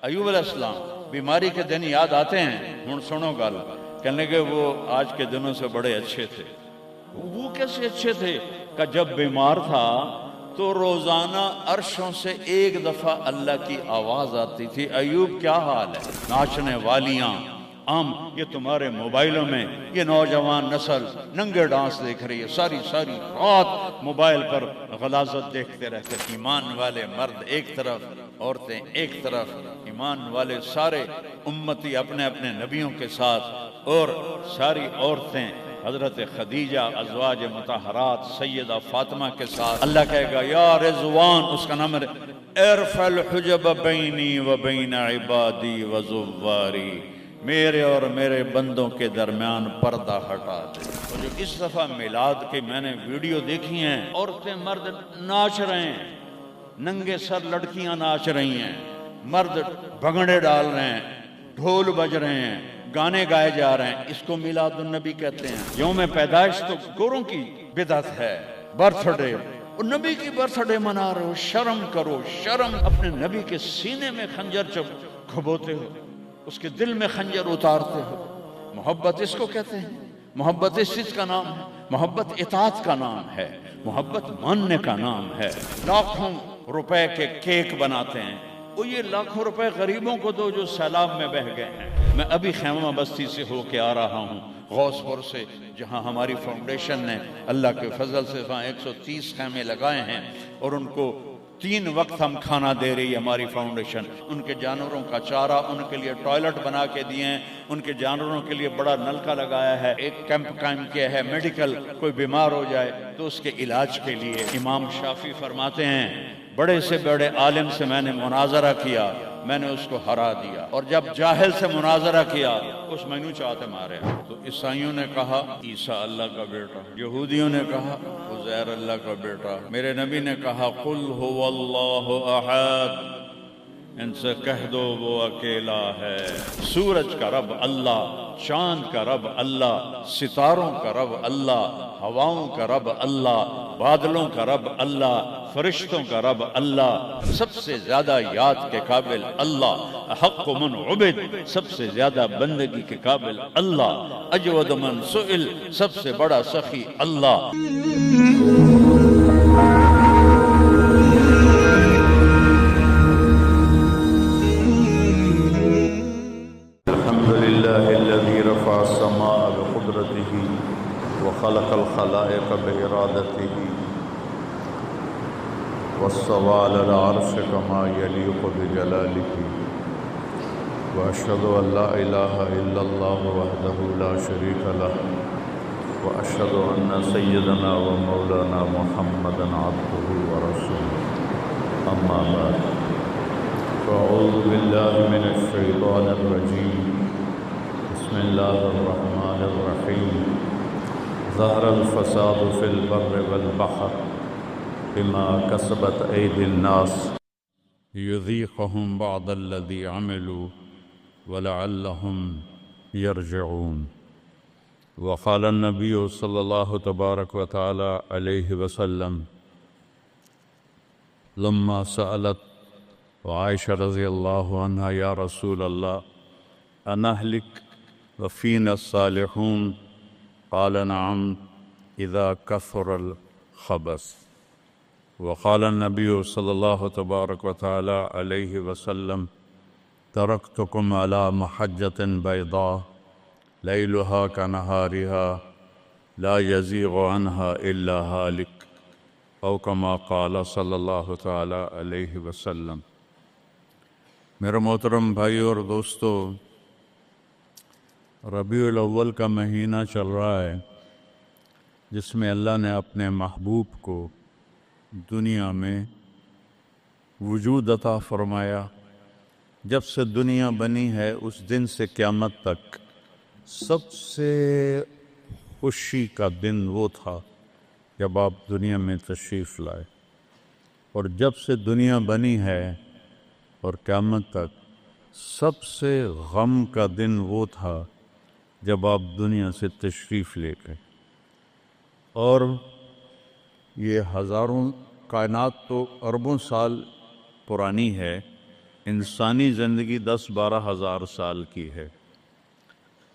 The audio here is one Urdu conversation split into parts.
ایوب علیہ السلام بیماری کے دن یاد آتے ہیں، ہن سنو گل، کہنے لگے وہ آج کے دنوں سے بڑے اچھے تھے۔ وہ کیسے اچھے تھے؟ کہ جب بیمار تھا تو روزانہ عرشوں سے ایک دفعہ اللہ کی آواز آتی تھی، ایوب کیا حال ہے؟ ناچنے والیاں عام یہ تمہارے موبائلوں میں یہ نوجوان نسل ننگے ڈانس دیکھ رہی ہے، ساری رات موبائل پر غلاظت دیکھتے رہتے، ایمان والے مرد ایک طرف، عورتیں ایک طرف، ایمان والے سارے امتی اپنے اپنے نبیوں کے ساتھ، اور ساری عورتیں حضرت خدیجہ ازواج مطہرات سیدہ فاطمہ کے ساتھ۔ اللہ کہے گا یا رضوان، اس کا نام ہے ارفع الحجب بینی و بین عبادی و زواری، میرے اور میرے بندوں کے درمیان پردہ ہٹا دے۔ تو جو اس دفعہ میلاد کی میں نے ویڈیو دیکھی ہیں، عورتیں مرد ناچ رہے ہیں، ننگے سر لڑکیاں ناچ رہی ہیں، مرد بھنگڑے ڈال رہے ہیں، ڈھول بج رہے ہیں، گانے گائے جا رہے ہیں، اس کو میلاد النبی کہتے ہیں۔ یوم پیدائش تو گوروں کی بدعت ہے، برتھ ڈے، اور نبی کی برتھ ڈے منا رہے ہو، شرم کرو شرم۔ اپنے نبی کے سینے میں خنجر کھبوتے ہو، اس کے دل میں خنجر اتارتے ہو۔ محبت اس کو کہتے ہیں، محبت اس چیز کا نام ہے، محبت اطاعت کا نام ہے، محبت ماننے کا نام ہے۔ لاکھوں روپے کے کیک بناتے ہیں، وہ یہ لاکھوں روپے غریبوں کو دو جو سیلاب میں بہہ گئے ہیں۔ میں ابھی خیمہ بستی سے ہو کے آ رہا ہوں، غوث پور سے، جہاں ہماری فاؤنڈیشن نے اللہ کے فضل سے 130 خیمے لگائے ہیں، اور ان کو 3 وقت ہم کھانا دے رہی ہے ہماری فاؤنڈیشن۔ ان کے جانوروں کا چارہ، ان کے لیے ٹوائلٹ بنا کے دیے ہیں، ان کے جانوروں کے لیے بڑا نلکا لگایا ہے، ایک کیمپ قائم کیا ہے میڈیکل، کوئی بیمار ہو جائے تو اس کے علاج کے لیے۔ امام شافعی فرماتے ہیں بڑے سے بڑے عالم سے میں نے مناظرہ کیا، میں نے اس کو ہرا دیا، اور جب جاہل سے مناظرہ کیا اس مینو چاہتے مارے۔ تو عیسائیوں نے کہا عیسیٰ اللہ کا بیٹا، یہودیوں نے کہا عزیر اللہ کا بیٹا، میرے نبی نے کہا قل هو اللہ احد، ان سے کہہ دو وہ اکیلا ہے۔ سورج کا رب اللہ، چاند کا رب اللہ، ستاروں کا رب اللہ، ہواؤں کا رب اللہ، بادلوں کا رب اللہ، فرشتوں کا رب اللہ، سب سے زیادہ یاد کے قابل اللہ، حق من عبد، سب سے زیادہ بندگی کے قابل اللہ، اجود من سئل، سب سے بڑا سخی اللہ۔ الحمد لله الذي رفع السماء بقدرته وخلق الخلائق بإرادته واستوى على العرش كما يليق بجلاله، وأشهد أن لا إله إلا الله وحده لا شريك له، وأشهد أن سيدنا ومولانا محمدا عبده ورسوله، أما بعد، فأعوذ بالله من الشيطان الرجيم، بسم الله الرحمن الرحيم، ظهر الفساد في البر والبحر بما كسبت أيدي الناس ليذيقهم بعض الذي عملوا ولعلهم يرجعون۔ وقال النبي صلى الله تبارك وتعالى عليه وسلم لما سألت وعائشة رضي الله عنها يا رسول الله أنهلك وفينا الصالحون؟ قال نعم إذا كثر الخبث۔ وقال النبي صلى الله تبارك وتعالى عليه وسلم تركتكم على محجة بيضاء ليلها كنهارها لا يزيغ عنها إلا هالك، أو كما قال صلى الله تعالى عليه وسلم۔ میرے محترم بھائی اور دوستو، ربیع الاول کا مہینہ چل رہا ہے، جس میں اللہ نے اپنے محبوب کو دنیا میں وجود عطا فرمایا۔ جب سے دنیا بنی ہے اس دن سے قیامت تک سب سے خوشی کا دن وہ تھا جب آپ دنیا میں تشریف لائے، اور جب سے دنیا بنی ہے اور قیامت تک سب سے غم کا دن وہ تھا جب آپ دنیا سے تشریف لے گئے۔ اور یہ ہزاروں کائنات تو اربوں سال پرانی ہے، انسانی زندگی 10-12 ہزار سال کی ہے.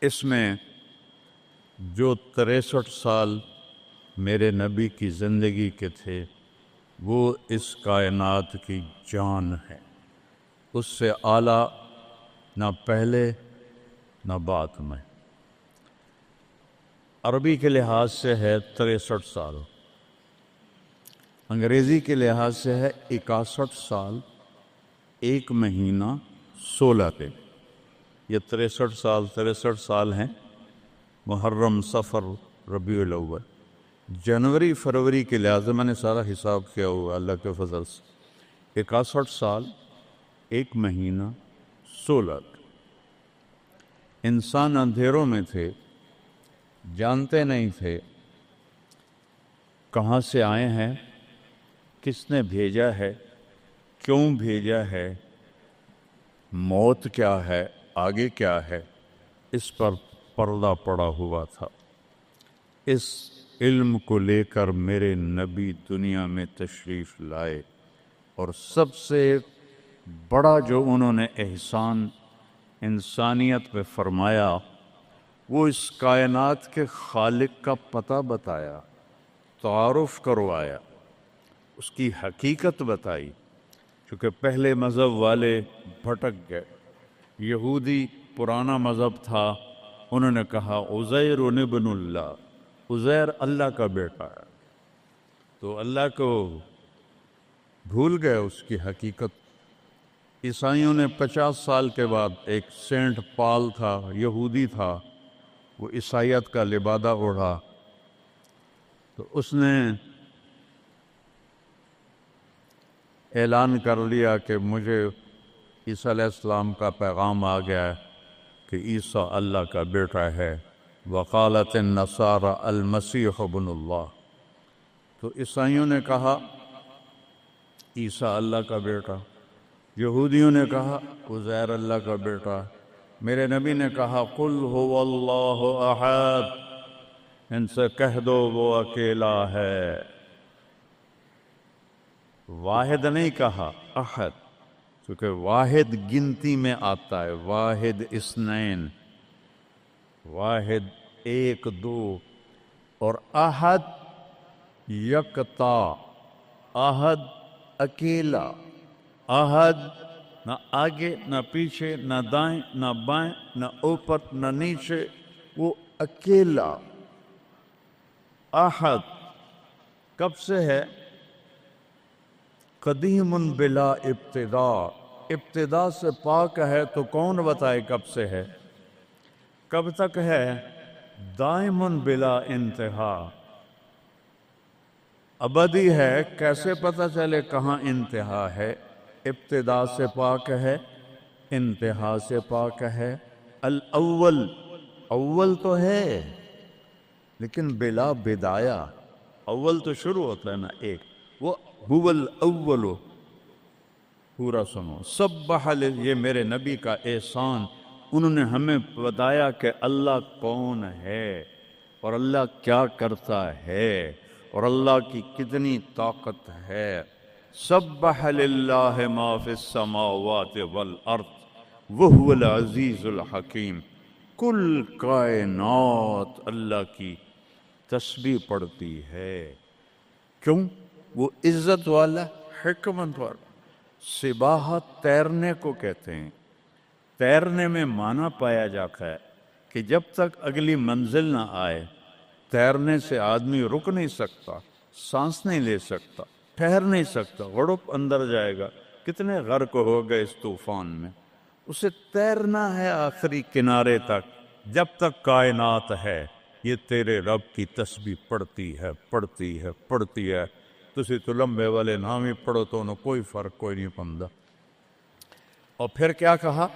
اس میں جو 63 سال میرے نبی کی زندگی کے تھے وہ اس کائنات کی جان ہے. اس سے اعلیٰ نہ پہلے نہ بعد میں. عربی کے لحاظ سے ہے 63 سال، انگریزی کے لحاظ سے ہے 61 سال 1 مہینہ 16 دن. یہ 63 سال ہیں. محرم، صفر، ربیع الاول. جنوری فروری کے لحاظ سے میں نے سارا حساب کیا ہوا اللہ کے فضل سے. 61 سال 1 مہینہ 16 دن. انسان اندھیروں میں تھے، جانتے نہیں تھے کہاں سے آئے ہیں، کس نے بھیجا ہے، کیوں بھیجا ہے، موت کیا ہے، آگے کیا ہے. اس پر پردہ پڑا ہوا تھا. اس علم کو لے کر میرے نبی دنیا میں تشریف لائے، اور سب سے بڑا جو انہوں نے احسان انسانیت پہ فرمایا وہ اس کائنات کے خالق کا پتہ بتایا، تعارف کروایا، اس کی حقیقت بتائی. کیونکہ پہلے مذہب والے بھٹک گئے. یہودی پرانا مذہب تھا، انہوں نے کہا عزیر ابن اللہ، عزیر اللہ کا بیٹا ہے. تو اللہ کو بھول گئے اس کی حقیقت. عیسائیوں نے 50 سال کے بعد، ایک سینٹ پال تھا، یہودی تھا، وہ عیسائیت کا لبادہ اوڑھا، تو اس نے اعلان کر لیا کہ مجھے عیسیٰ علیہ السلام کا پیغام آ گیا ہے کہ عیسیٰ اللہ کا بیٹا ہے. وقالت النصارى المسیح ابن اللہ. تو عیسائیوں نے کہا عیسیٰ اللہ کا بیٹا، یہودیوں نے کہا عزیر اللہ کا بیٹا. میرے نبی نے کہا قل هو اللہ احد، ان سے کہہ دو وہ اکیلا ہے. واحد نہیں کہا، احد، کیونکہ واحد گنتی میں آتا ہے. واحد اثنین، واحد 1 2، اور احد یکتا، احد اکیلا. احد نہ آگے نہ پیچھے، نہ دائیں نہ بائیں، نہ اوپر نہ نیچے، وہ اکیلا. احد کب سے ہے؟ قدیم بلا ابتدا، ابتدا سے پاک ہے. تو کون بتائے کب سے ہے، کب تک ہے؟ دائم بلا انتہا، ابدی ہے. کیسے پتہ چلے کہاں انتہا ہے؟ ابتدا سے پاک ہے، انتہا سے پاک ہے. الاول، اول تو ہے لیکن بلا بدایا. اول تو شروع ہوتا ہے نا ایک، وہ هو الاول. پورا سنو. سبح، یہ میرے نبی کا احسان، انہوں نے ہمیں بتایا کہ اللہ کون ہے اور اللہ کیا کرتا ہے اور اللہ کی کتنی طاقت ہے. سبح للہ ما فی السماوات والارض وہو العزیز الحکیم. کل کائنات اللہ کی تسبیح پڑھتی ہے. کیوں؟ وہ عزت والا، حکمت والا. سباحت تیرنے کو کہتے ہیں. تیرنے میں معنی پایا جاتا ہے کہ جب تک اگلی منزل نہ آئے تیرنے سے آدمی رک نہیں سکتا، سانس نہیں لے سکتا، ٹھہر نہیں سکتا، غڑپ اندر جائے گا. کتنے غرق ہو گئے اس طوفان میں. اسے تیرنا ہے آخری کنارے تک. جب تک کائنات ہے یہ تیرے رب کی تسبیح پڑھتی ہے، پڑھتی ہے، پڑھتی ہے. تسی تو لمبے والے نام ہی پڑھو تو انہوں کوئی فرق کوئی نہیں پندہ. اور پھر کیا کہا؟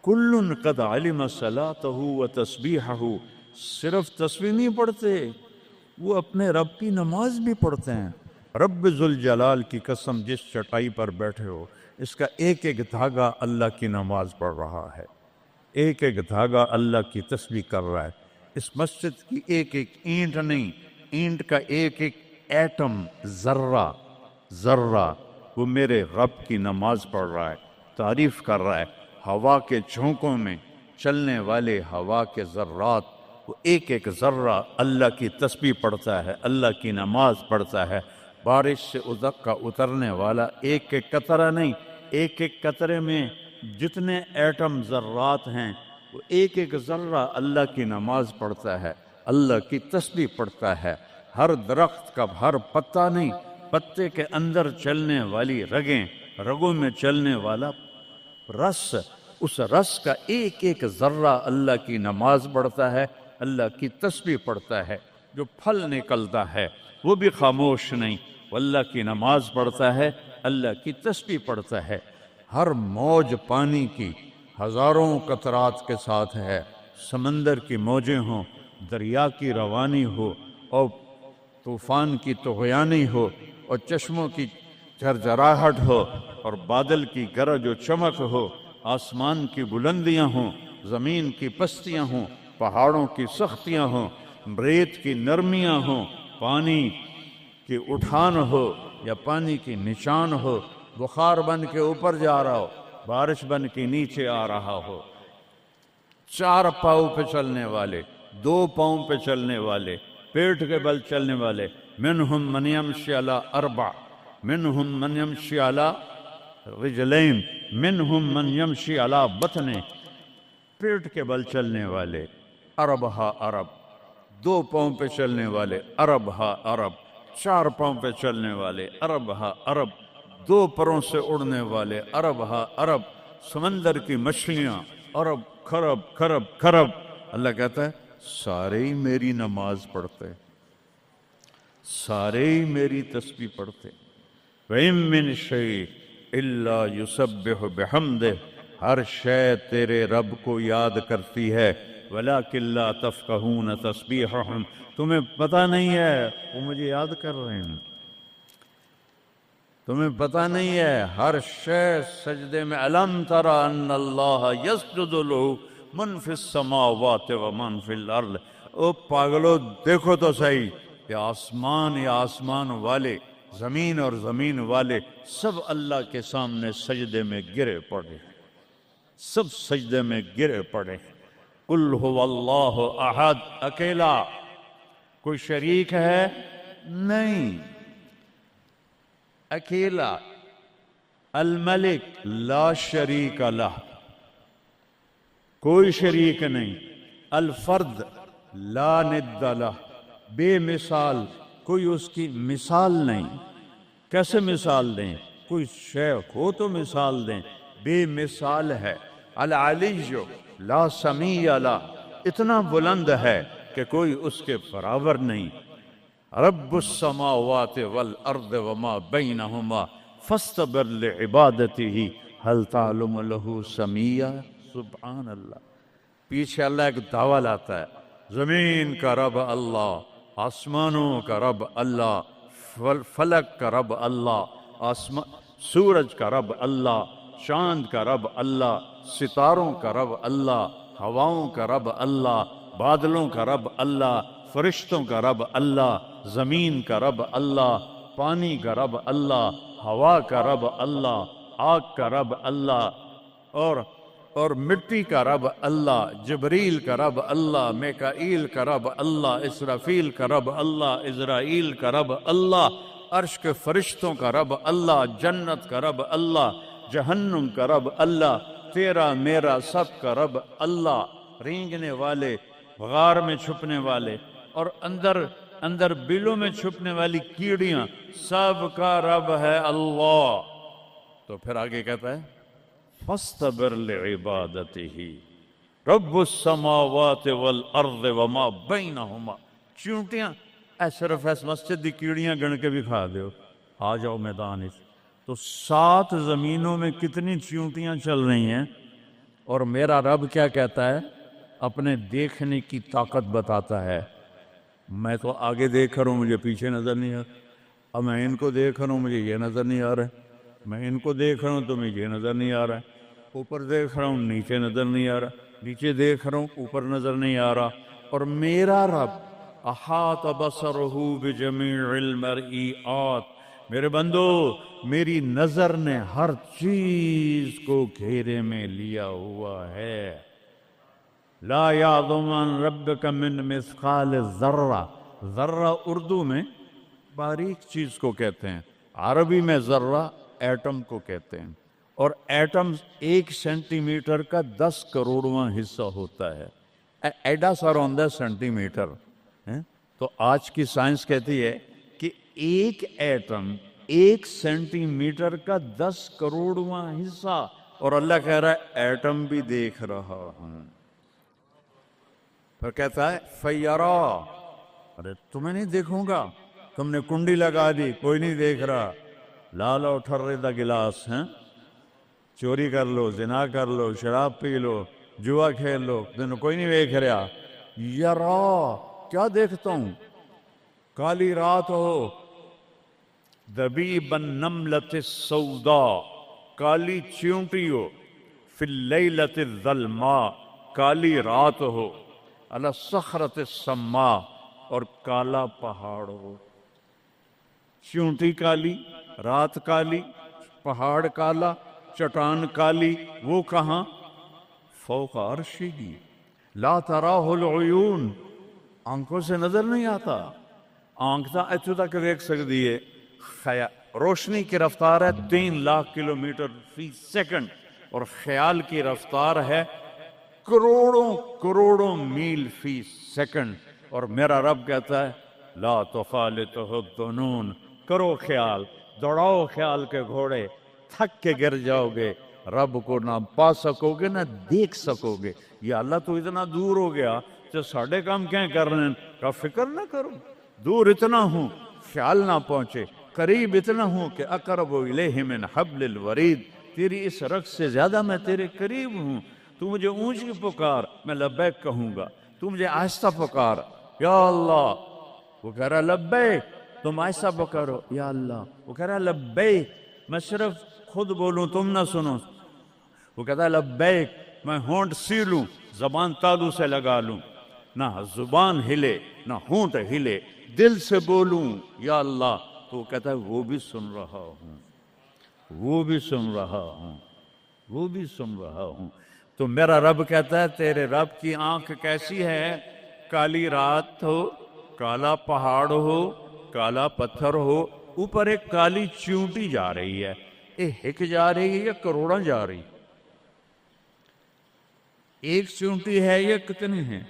کل قد علم صلاتہ و تسبیحہ. صرف تسبیح نہیں پڑھتے، وہ اپنے رب کی نماز بھی پڑھتے ہیں. رب ذوالجلال کی قسم، جس چٹائی پر بیٹھے ہو اس کا ایک ایک دھاگا اللہ کی نماز پڑھ رہا ہے، ایک ایک دھاگا اللہ کی تسبیح کر رہا ہے. اس مسجد کی ایک ایک اینٹ نہیں، اینٹ کا ایک ایک ایٹم، ذرہ ذرہ، وہ میرے رب کی نماز پڑھ رہا ہے. تعریف کر رہا ہے۔ ہوا کے جھونکوں میں چلنے والے ہوا کے ذرات، وہ ایک ایک ذرہ اللہ کی تسبیح پڑھتا ہے، اللہ کی نماز پڑھتا ہے۔ بارش سے ادک کا اترنے والا ایک ایک قطرہ نہیں، ایک ایک قطرے میں جتنے ایٹم ذرات ہیں وہ ایک ایک ذرہ اللہ کی نماز پڑھتا ہے، اللہ کی تسبیح پڑھتا ہے۔ ہر درخت کا ہر پتا نہیں، پتے کے اندر چلنے والی رگیں، رگوں میں چلنے والا رس، اس رس کا ایک ایک ذرہ اللہ کی نماز پڑھتا ہے، اللہ کی تسبیح پڑھتا ہے۔ جو پھل نکلتا ہے وہ بھی خاموش نہیں، وہ اللہ کی نماز پڑھتا ہے، اللہ کی تسبیح پڑھتا ہے۔ ہر موج پانی کی ہزاروں قطرات کے ساتھ ہے، سمندر کی موجیں ہوں، دریا کی روانی ہو، اور طوفان کی طغیانی ہو، اور چشموں کی جھرجھراہٹ ہو، اور بادل کی گرج و چمک ہو، آسمان کی بلندیاں ہوں، زمین کی پستیاں ہوں، پہاڑوں کی سختیاں ہوں، ریت کی نرمیاں ہوں، پانی کی اٹھان ہو یا پانی کی نشان ہو، بخار بن کے اوپر جا رہا ہو، بارش بن کے نیچے آ رہا ہو، چار پاؤں پہ چلنے والے، دو پاؤں پہ چلنے والے، پیٹ کے بل چلنے والے، منہم من یمشی علی اربع، منہم من یمشی علی رجلین، منہم من یمشی علی بطن، پیٹ کے بل چلنے والے، عرب ہا عرب، دو پاؤں پہ چلنے والے، عرب ہا عرب، چار پاؤں پہ چلنے والے، عرب ہا عرب، دو پروں سے اڑنے والے، عرب ہا عرب، سمندر کی مچھلیاں، عرب کھرب کھرب کھرب۔ اللہ کہتا ہے سارے ہی میری نماز پڑھتے، سارے ہی میری تسبیح پڑھتے۔ وَإِن مِّن شَيْءٍ إِلَّا يُسَبِّحُ بِحَمْدِهِ، ہر شے تیرے رب کو یاد کرتی ہے، وَلَٰكِن لَّا تَفْقَهُونَ تَسْبِيحَهُمْ، تمہیں پتہ نہیں ہے وہ مجھے یاد کر رہے ہیں، تمہیں پتہ نہیں ہے۔ ہر شے سجدے میں، أَلَمْ تَرَ أَنَّ اللَّهَ يَسْجُدُ لَهُ مَن فِي السَّمَاوَاتِ وَمَن فِي الْأَرْضِ، او پاگلو دیکھو تو صحیح، یہ آسمان یا آسمان والے، زمین اور زمین والے، سب اللہ کے سامنے سجدے میں گرے پڑے ہیں، سب سجدے میں گرے پڑے ہیں۔ قُلْ هُوَ اللَّهُ أَحَدٌ، اکیلا، کوئی شریک ہے نہیں، اکیلا، الملک لا شریک لہ، کوئی شریک نہیں، الفرد لا ند لہ، بے مثال، کوئی اس کی مثال نہیں۔ کیسے مثال دیں؟ کوئی شے ہو تو مثال دیں، بے مثال ہے۔ العلی لا سمیع لہ، اتنا بلند ہے کہ کوئی اس کے برابر نہیں۔ رب السماوات والارض وما بینہما فاستبر لعبادتہ هل تعلم له سمیع، سبحان اللہ۔ پیچھے اللہ ایک دعویٰ لاتا ہے، زمین کا رب اللہ، آسمانوں کا رب اللہ، فلک کا رب اللہ، سورج کا رب اللہ، چاند کا رب اللہ، ستاروں کا رب اللہ، ہواؤں کا رب اللہ، بادلوں کا رب اللہ، فرشتوں کا رب اللہ، زمین کا رب اللہ، پانی کا رب اللہ، ہوا کا رب اللہ، آگ کا رب اللہ، اور مٹی کا رب اللہ، جبریل کا رب اللہ، میکائیل کا رب اللہ، اسرافیل کا رب اللہ، عزرائیل کا رب اللہ، عرش کے فرشتوں کا رب اللہ، جنت کا رب اللہ، جہنم کا رب اللہ، تیرا میرا سب کا رب اللہ، رینگنے والے، غار میں چھپنے والے، اور اندر بلوں میں چھپنے والی کیڑیاں، سب کا رب ہے اللہ۔ تو پھر آگے کہتا ہے فاستبر لعبادتہ رب السماوات والارض وما بینہما، چونٹیاں صرف اس مسجد دی کیڑیاں گن کے بھی کھا دیو، آ جاؤ میدان اس۔ تو 7 زمینوں میں کتنی چونٹیاں چل رہی ہیں، اور میرا رب کیا کہتا ہے؟ اپنے دیکھنے کی طاقت بتاتا ہے۔ میں تو آگے دیکھ رہا ہوں، مجھے پیچھے نظر نہیں آ رہا، اب میں ان کو دیکھ رہا ہوں، مجھے یہ نظر نہیں آ رہا ہے، میں ان کو دیکھ رہا ہوں تو مجھے یہ نظر نہیں آ رہا ہے، اوپر دیکھ رہا ہوں نیچے نظر نہیں آ رہا، نیچے دیکھ رہا ہوں اوپر نظر نہیں آ رہا، اور میرا رب احاط بصرہ بجمیع المرئیات، میرے بندو میری نظر نے ہر چیز کو گھیرے میں لیا ہوا ہے. لا یعظم عن ربک من مثقال ذرہ. ذرہ اردو میں باریک چیز کو کہتے ہیں، عربی میں ذرہ ایٹم کو کہتے ہیں، اور ایٹم 1 سینٹی میٹر کا 10 کروڑواں حصہ ہوتا ہے. ایڈا سارا ہوتا ہے سینٹی میٹر. تو آج کی سائنس کہتی ہے کہ ایک ایٹم 1 سینٹی میٹر کا 10 کروڑواں حصہ، اور اللہ کہہ رہا ہے ایٹم بھی دیکھ رہا ہوں. پھر کہتا ہے فیرا، ارے تمہیں نہیں دیکھوں گا، تم نے کنڈی لگا دی کوئی نہیں دیکھ رہا، لا لو ٹھرے دا گلاس ہیں، چوری کر لو، زنا کر لو، شراب پی لو، جوا کھیل لو، تمہیں کوئی نہیں دیکھ رہا. یرا کیا دیکھتا ہوں؟ کالی رات ہو، دبیب النملۃ السوداء، کالی چیونٹی ہو، فی اللیلۃ الظلماء، کالی رات ہو، علی الصخرۃ السماء، اور کالا پہاڑ ہو. چیونٹی کالی، رات کالی، پہاڑ کالا، چٹان کالی. وہ کہاں؟ فوق عرشہ لا تراہ العیون، آنکھوں سے نظر نہیں آتا. آنکھ تو اتو تک دیکھ سکتی ہے. روشنی کی رفتار ہے 3 لاکھ کلومیٹر فی سیکنڈ، اور خیال کی رفتار ہے کروڑوں کروڑوں میل فی سیکنڈ. اور میرا رب کہتا ہے لا تخالطہ الظنون، کرو خیال، دوڑاؤ خیال کے گھوڑے، تھک کے گر جاؤ گے، رب کو نہ پا سکو گے نہ دیکھ سکو گے. یا اللہ تو اتنا دور ہو گیا تو ساڑھے کام کیا کر رہے ہیں؟ کا فکر نہ کرو، دور اتنا ہوں خیال نہ پہنچے، قریب اتنا ہوں کہ اقرب الیہ من حبل الورید، تیری اس رگ سے زیادہ میں تیرے قریب ہوں. تو مجھے اونچی پکار، میں لبیک کہوں گا. تو مجھے آہستہ پکار، یا اللہ، وہ کہہ رہا لبیک، تم آہستہ پکارو یا اللہ. وہ کہہ رہا لبیک، میں صرف خود بولوں تم نہ سنو. وہ کہتا ہے لبیک، میں ہونٹ سیلوں، زبان تالو سے لگا لوں، نہ زبان ہلے نہ ہونٹ ہلے، دل سے بولوں یا اللہ. تو وہ کہتا ہے وہ بھی سن رہا ہوں، وہ بھی سن رہا ہوں، وہ بھی سن رہا ہوں. تو میرا رب کہتا ہے تیرے رب کی آنکھ کیسی ہے؟ کالی رات ہو، کالا پہاڑ ہو، کالا پتھر ہو، اوپر ایک کالی چیونٹی جا رہی ہے. ایک جا رہی ہے یا کروڑاں جا رہی؟ ایک چیونٹی ہے یا کتنی ہیں؟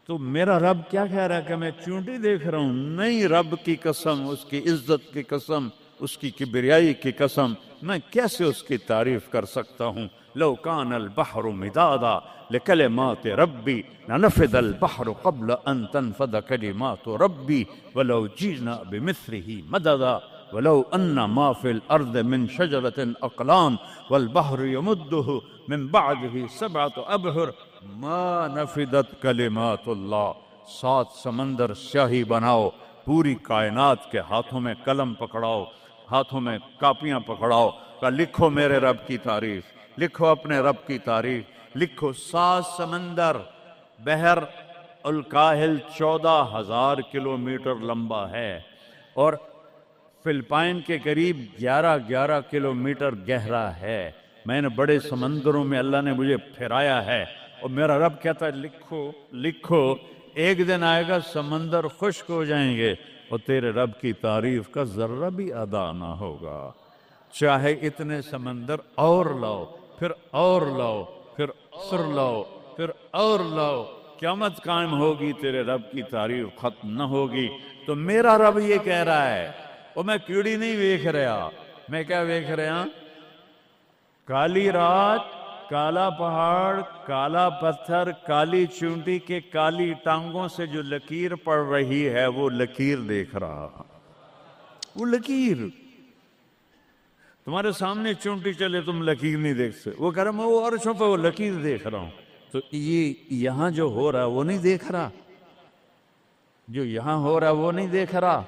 تو میرا رب کیا کہہ رہا ہے کہ میں چیونٹی دیکھ رہا ہوں؟ نہیں، رب کی قسم، اس کی عزت کی قسم، اس کی کبریائی کی قسم، میں کیسے اس کی تعریف کر سکتا ہوں؟ لو کان البحر مدادا لکلمات ربی لنفد البحر قبل ان تنفد کلمات ربی ولو جئنا بمثله مددا ولو ان ما فی الارض من شجرۃ اقلام والبحر یمده من بعده 7 ابحر ما نفدت کلمات اللہ. 7 سمندر سیاہی بناؤ، پوری کائنات کے ہاتھوں میں قلم پکڑاؤ، ہاتھوں میں کاپیاں پکڑاؤ، کہ لکھو میرے رب کی تعریف، لکھو اپنے رب کی تعریف، لکھو. 7 سمندر، بحر الکاہل 14,000 کلومیٹر لمبا ہے، اور فلپائن کے قریب 11 کلومیٹر گہرا ہے. میں نے بڑے سمندروں میں اللہ نے مجھے پھرایا ہے، اور میرا رب کہتا ہے لکھو لکھو. ایک دن آئے گا سمندر خشک ہو جائیں گے اور تیرے رب کی تعریف کا ذرہ بھی ادا نہ ہوگا. چاہے اتنے سمندر اور لاؤ، پھر اور لاؤ، پھر اور لاؤ، پھر اور لاؤ، قیامت قائم ہوگی، تیرے رب کی تعریف ختم نہ ہوگی. تو میرا رب یہ کہہ رہا ہے، اور میں کیڑی نہیں دیکھ رہا، میں کیا دیکھ رہا؟ کالی رات، کالا پہاڑ، کالا پتھر، کالی چونٹی کے کالی ٹانگوں سے جو لکیر پڑ رہی ہے وہ لکیر دیکھ رہا. وہ لکیر تمہارے سامنے چونٹی چلے تم لکیر نہیں دیکھ سکتے. وہ کہہ رہا میں وہ عرشوں پہ وہ لکیر دیکھ رہا ہوں. تو یہ یہاں جو ہو رہا ہے وہ نہیں دیکھ رہا، جو یہاں ہو رہا ہے وہ نہیں دیکھ رہا،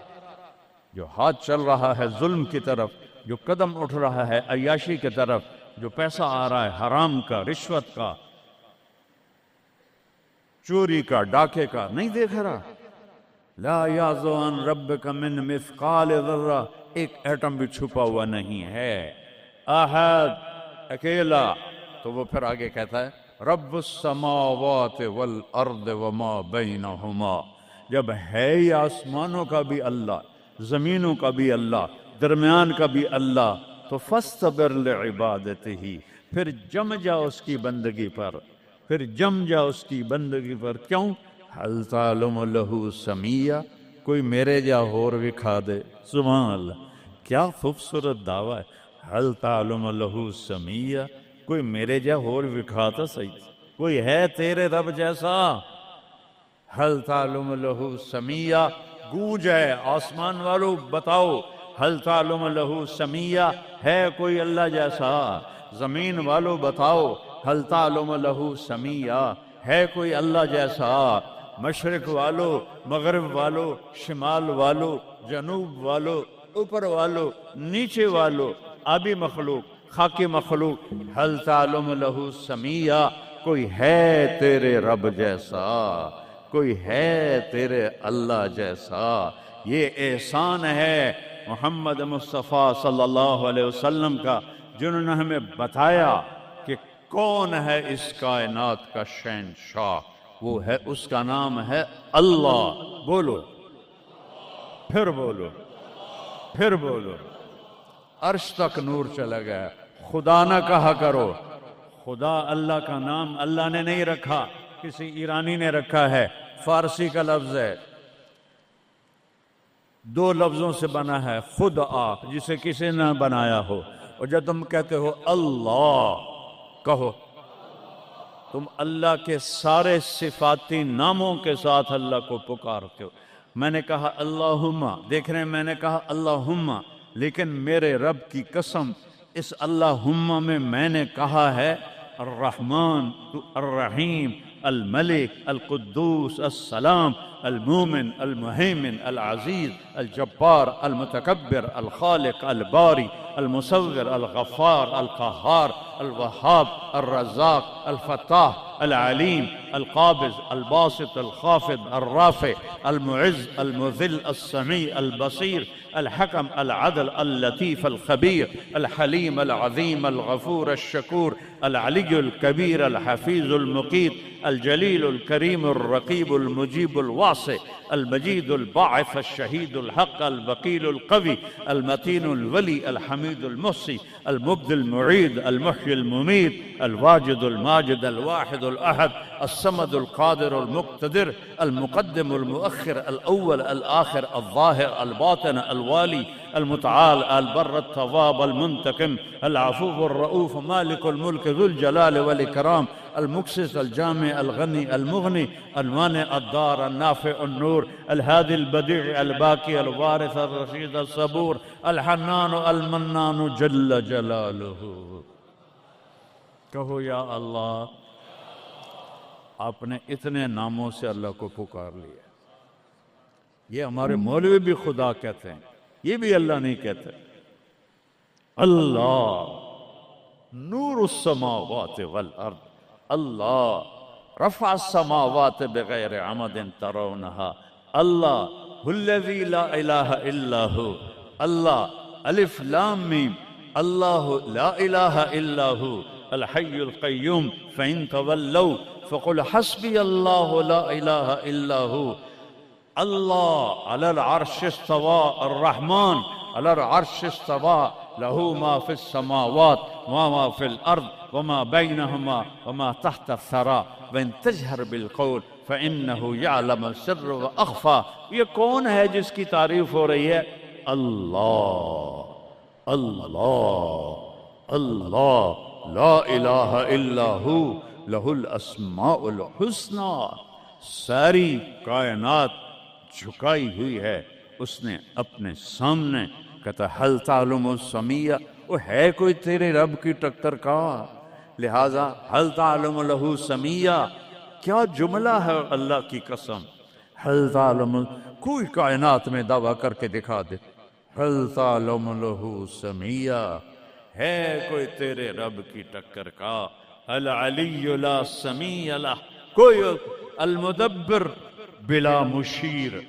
جو ہاتھ چل رہا ہے ظلم کی طرف، جو قدم اٹھ رہا ہے عیاشی کی طرف، جو پیسہ آ رہا ہے حرام کا، رشوت کا، چوری کا، ڈاکے کا، نہیں دیکھ رہا. لا یعزو عن ربک من مثقال ذرہ ایک ایٹم بھی چھپا ہوا نہیں ہے، احد اکیلا۔ تو وہ پھر آگے کہتا ہے رب السماوات والارض وما بینہما، جب ہے ہی آسمانوں کا بھی اللہ، زمینوں کا بھی اللہ، درمیان کا بھی اللہ، تو فاصطبر لعبادتہ، پھر جم جا اس کی بندگی پر، پھر جم جا اس کی بندگی پر۔ کیوں؟ حل تعلم لہ سمیہ، کوئی میرے جا ہور وکھا دے۔ سبحان اللہ، کیا خوبصورت دعویٰ ہے، حل تعلم لہ سمیہ، کوئی میرے جا ہور وکھا تا صحیح، کوئی ہے تیرے رب جیسا؟ حل تعلم لہ سمیہ، گونج ہے آسمان والو بتاؤ، حل تعلم لہ سمیہ، ہے کوئی اللہ جیسا؟ زمین والو بتاؤ، حل تعلم لہ سمیہ، ہے کوئی اللہ جیسا؟ مشرق والو، مغرب والو، شمال والو، جنوب والو، اوپر والو، نیچے والو، آبی مخلوق، خاکی مخلوق، حل تعلم لہ سمیہ، کوئی ہے تیرے رب جیسا، کوئی ہے تیرے اللہ جیسا؟ یہ احسان ہے محمد مصطفیٰ صلی اللہ علیہ وسلم کا، جنہوں نے ہمیں بتایا کہ کون ہے اس کائنات کا شہنشاہ، وہ ہے، اس کا نام ہے اللہ۔ بولو، پھر بولو، پھر بولو، عرش تک نور چلا گیا۔ خدا نہ کہا کرو، خدا اللہ کا نام اللہ نے نہیں رکھا، کسی ایرانی نے رکھا ہے، فارسی کا لفظ ہے، دو لفظوں سے بنا ہے، خود آ، جسے کسی نے بنایا ہو، اور جب تم کہتے ہو اللہ، کہو تم اللہ کے سارے صفاتی ناموں کے ساتھ اللہ کو پکارتے ہو۔ میں نے کہا اللہم، دیکھ رہے ہیں میں نے کہا اللہم، لیکن میرے رب کی قسم اس اللہم میں نے کہا ہے الرحمن، الرحیم، الملک، القدوس، السلام، المومن، المہیمن، العزیز، الجبار، المتکبر، الخالق، الباری، المصور، الغفار، القہار، الوہاب، الرزاق، الفتاح، العلیم، القابض، الباسط، الخافض، الرافع، المعز، المذل، السمیع، البصیر، الحکم، العدل، اللطیف، الخبیر، الحلیم، العظیم، الغفور، الشکور، العلی الکبیر، الحفیظ، المقیت، الجلیل، الکریم، الرقیب، المجیب، الواسع، المجید، الباعث، الشہید، الحق، الوکیل، القوی، المتین، الولی، الحمید، المحصی، المبدی، المعید، المحیی، الممیت، الواجد، الماجد، الواحد، الأحد، الصمد، القادر، المقتدر، المقدم، المؤخر، الأول، الآخر، الظاهر، الباطن، الوالي، المتعال، البر، التواب، المنتقم، العفو، الرؤوف، مالك الملك، ذو الجلال والإكرام، المقسط، الجامع، الغني، المغني، المانع، الضار، النافع، النور، الهادي، البديع، الباقي، الوارث، الرشيد، الصبور، الحنان، المنان، جل جلاله۔ کہو یا اللہ، آپ نے اتنے ناموں سے اللہ کو پکار لیا۔ یہ ہمارے مولوی بھی خدا کہتے ہیں، یہ بھی اللہ نہیں کہتے۔ اللہ نور السماوات والارض، اللہ رفع السماوات بغیر عمد ترونها، اللہ الذی لا الہ الا ہو، اللہ الف لام میم، اللہ لا الہ الا ہو الحی القیوم، فإن تولوا فقل حسبی اللہ لا الہ الا ہو، اللہ علی العرش استوى، الرحمن علی العرش استوى، له ما في السماوات وما في الأرض وما بينهما وما تحت الثرى وإن تجهر بالقول فإنه يعلم السر وأخفى۔ یہ کون ہے جس کی تعریف ہو رہی ہے؟ اللہ، اللہ، اللہ، لا الہ الا ہو لہ الاسماء الحسنی۔ ساری کائنات جھکائی ہوئی ہے اس نے اپنے سامنے، کہتا حل تعلم السمیہ، وہ ہے کوئی تیرے رب کی ٹکر کا؟ لہذا حل تعلم لہ سمیہ، کیا جملہ ہے اللہ کی قسم، حل تعلم، کوئی کائنات میں دعویٰ کر کے دکھا دے حل تعلم لہ سمیہ، ہے کوئی تیرے رب کی ٹکر کا؟ العلی لا سمیع لہ، کوئی المدبر بلا مشیر،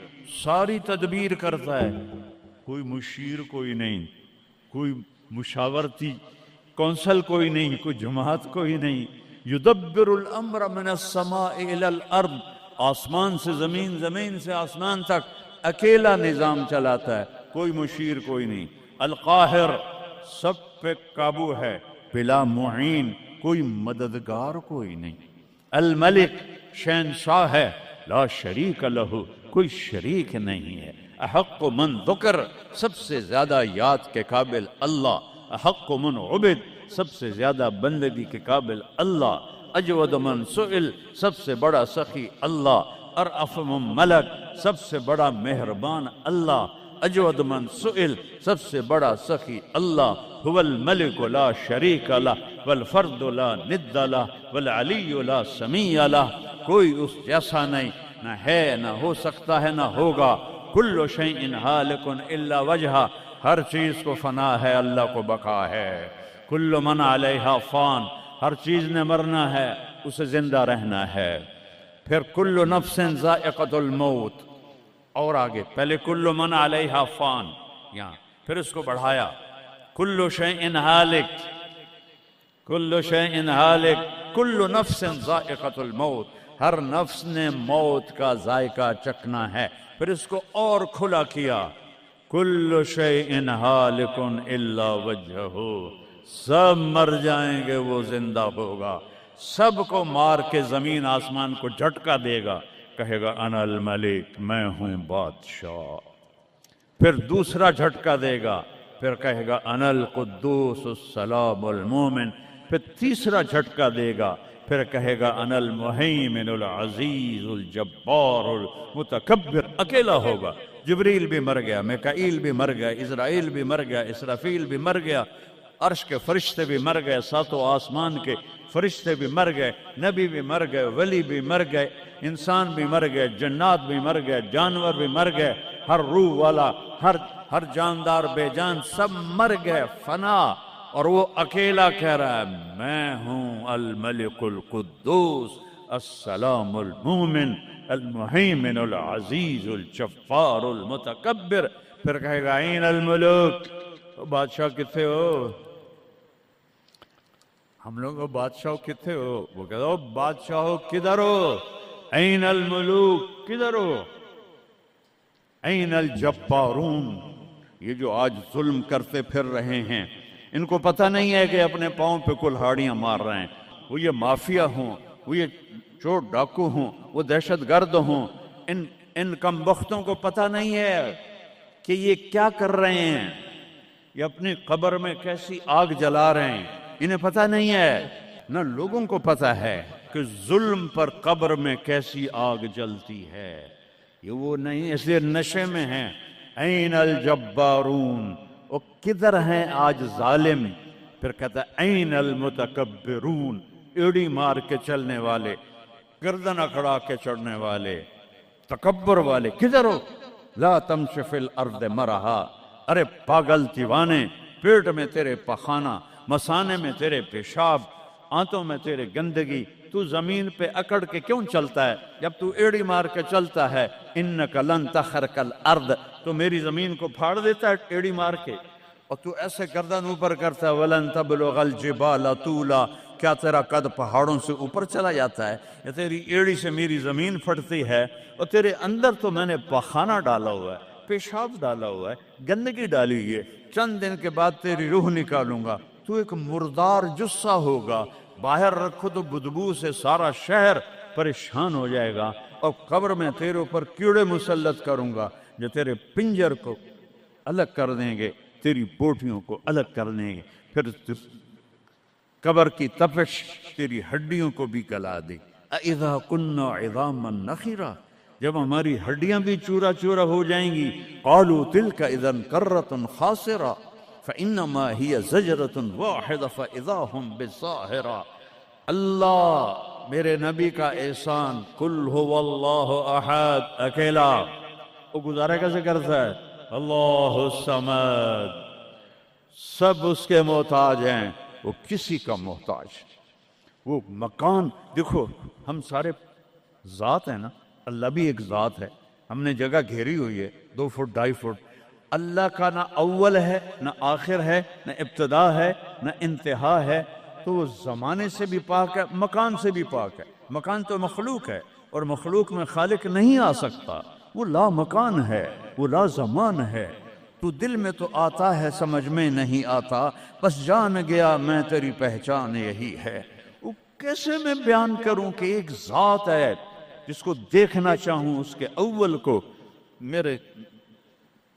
ساری تدبیر کرتا ہے، کوئی مشیر کوئی نہیں، کوئی مشاورتی کونسل کوئی نہیں، کوئی جماعت کوئی نہیں. یدبر الامر من السماء الى الارض، آسمان سے زمین، زمین سے آسمان تک اکیلا نظام چلاتا ہے، کوئی مشیر کوئی نہیں. القاہر، سب پہ قابو ہے، بلا معین، کوئی مددگار کوئی نہیں. الملک، شہنشاہ ہے، لا شریک لہ، کوئی شریک نہیں ہے. احق من ذکر، سب سے زیادہ یاد کے قابل اللہ. احق من عبد، سب سے زیادہ بندگی کے قابل اللہ. اجود من سئل، سب سے بڑا سخی اللہ. ارأف من ملک، سب سے بڑا مہربان اللہ. اجود من سئل، سب سے بڑا سخی اللہ. هو الملک لا شریک لہ والفرد لا ند لہ والعلی لا سمیع لہ، کوئی اس جیسا نہیں، نہ ہے، نہ ہو سکتا ہے، نہ ہوگا. کل شیء ہالک الا وجہہ، ہر چیز کو فنا ہے، اللہ کو بقا ہے. کل من علیہا فان، ہر چیز نے مرنا ہے، اسے زندہ رہنا ہے. پھر کل نفس ذائقۃ الموت، اور آگے پہلے کل من علیہا فان یہاں، پھر اس کو بڑھایا کل شیء ہالک، کل شیء ہالک، کل نفس ذائقۃ الموت، ہر نفس نے موت کا ذائقہ چکھنا ہے. پھر اس کو اور کھلا کیا کل شیء ہالک الا وجہہ، سب مر جائیں گے، وہ زندہ ہوگا. سب کو مار کے زمین آسمان کو جھٹکا دے گا، کہے گا انا الملک، میں ہوں بادشاہ. پھر دوسرا جھٹکا دے گا، پھر کہے گا انا القدوس السلام المومن. پھر تیسرا جھٹکا دے گا، پھر کہے گا انا المہیمن العزیز الجبار المتکبر. اکیلا ہوگا. جبریل بھی مر گیا، میکائیل بھی مر گیا، اسرائیل بھی مر گیا، اسرافیل بھی مر گیا، عرش کے فرشتے بھی مر گئے، ساتوں آسمان کے فرشتے بھی مر گئے، نبی بھی مر گئے، ولی بھی مر گئے، انسان بھی مر گئے، جنات بھی مر گئے، جانور بھی مر گئے، ہر روح والا، ہر جاندار بے جان سب مر گئے، فنا. اور وہ اکیلا کہہ رہا ہے میں ہوں الملک القدوس السلام المومن المہیمن العزیز الجبار المتکبر. پھر کہے گا این الملوک، بادشاہ کتنے ہو؟ ہم لوگ بادشاہ کتنے ہو؟ وہ کہتا ہو بادشاہ ہو کدھر ہو؟ این الملوک، کدھر ہو؟ این الجبارون، یہ جو آج ظلم کرتے پھر رہے ہیں، ان کو پتہ نہیں ہے کہ اپنے پاؤں پہ کلہاڑیاں مار رہے ہیں. وہ یہ مافیا ہوں، وہ یہ چور ڈاکو ہوں، وہ دہشت گرد ہوں، ان کم بختوں کو پتہ نہیں ہے کہ یہ کیا کر رہے ہیں. یہ اپنی قبر میں کیسی آگ جلا رہے ہیں، انہیں پتہ نہیں ہے. نہ لوگوں کو پتہ ہے کہ ظلم پر قبر میں کیسی آگ جلتی ہے. یہ وہ نہیں، اس لیے نشے میں ہیں. این الجبارون، وہ کدھر ہیں آج ظالم؟ پھر کہتا ہے این المتکبرون، ایڑی مار کے چلنے والے، گردن اکڑا کے چڑھنے والے، تکبر والے، کدھر ہو؟ لا تمش فی الارض مرحا، ارے پاگل دیوانے، پیٹ میں تیرے پخانہ، مثانے میں تیرے پیشاب، آنتوں میں تیرے گندگی، تو زمین پہ اکڑ کے کیوں چلتا ہے جب تو ایڑی مار کے چلتا ہے؟ انک لن تخرق الارض، تو میری زمین کو پھاڑ دیتا ہے ایڑی مار کے، اور تو ایسے گردن اوپر کرتا ہے. ولن تبلغ الجبال طولا، کیا تیرا قد پہاڑوں سے اوپر چلا جاتا ہے؟ یا تیری ایڑی سے میری زمین پھٹتی ہے؟ اور تیرے اندر تو میں نے پخانہ ڈالا ہوا ہے، پیشاب ڈالا ہوا ہے، گندگی ڈالی ہوئی ہے. چند دن کے بعد تیری روح نکالوں گا، تو ایک مردار جثہ ہوگا، باہر رکھو تو بدبو سے سارا شہر پریشان ہو جائے گا. اور قبر میں تیرے اوپر کیڑے مسلط کروں گا جو تیرے پنجر کو الگ کر دیں گے، تیری بوٹیوں کو الگ کر دیں گے. پھر قبر کی تپش تیری ہڈیوں کو بھی گلا دے. اذا كنا عظاما نخرا، جب ہماری ہڈیاں بھی چورا چورا ہو جائیں گی. قالوا تلك اذا كرة خاسرة فانما هي زجرة واحدة فاذا هم بالساهرة. اللہ میرے نبی کا احسان، قل هو اللہ احد، اکیلا. وہ گزارا کیسے کرتا ہے؟ اللہ الصمد، سب اس کے محتاج ہیں، وہ کسی کا محتاج. وہ مکان دیکھو، ہم سارے ذات ہیں نا، اللہ بھی ایک ذات ہے. ہم نے جگہ گھیری ہوئی ہے 2 فٹ 2.5 فٹ، اللہ کا نہ اول ہے نہ آخر ہے نہ ابتدا ہے نہ انتہا ہے، تو وہ زمانے سے بھی پاک ہے، مکان سے بھی پاک ہے۔ مکان تو مخلوق ہے، اور مخلوق میں خالق نہیں آ سکتا، وہ لا مکان ہے، وہ لا زمان ہے۔ تو دل میں تو آتا ہے، سمجھ میں نہیں آتا، بس جان گیا میں تیری پہچان یہی ہے۔ وہ کیسے میں بیان کروں کہ ایک ذات ہے جس کو دیکھنا چاہوں اس کے اول کو،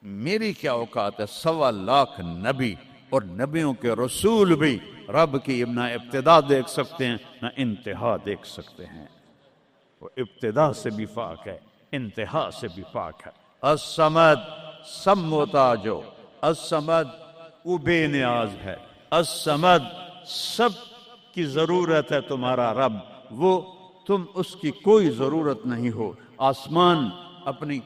میری کیا اوقات ہے؟ 1.25 لاکھ نبی اور نبیوں کے رسول بھی رب کی نہ ابتدا دیکھ سکتے ہیں نہ انتہا دیکھ سکتے ہیں۔ وہ ابتدا سے بھی پاک ہے، انتہا سے بھی پاک ہے۔ الصمد، سب محتاجو، الصمد وہ بے نیاز ہے، الصمد سب کی ضرورت ہے تمہارا رب، وہ تم اس کی کوئی ضرورت نہیں ہو۔ آسمان اپنی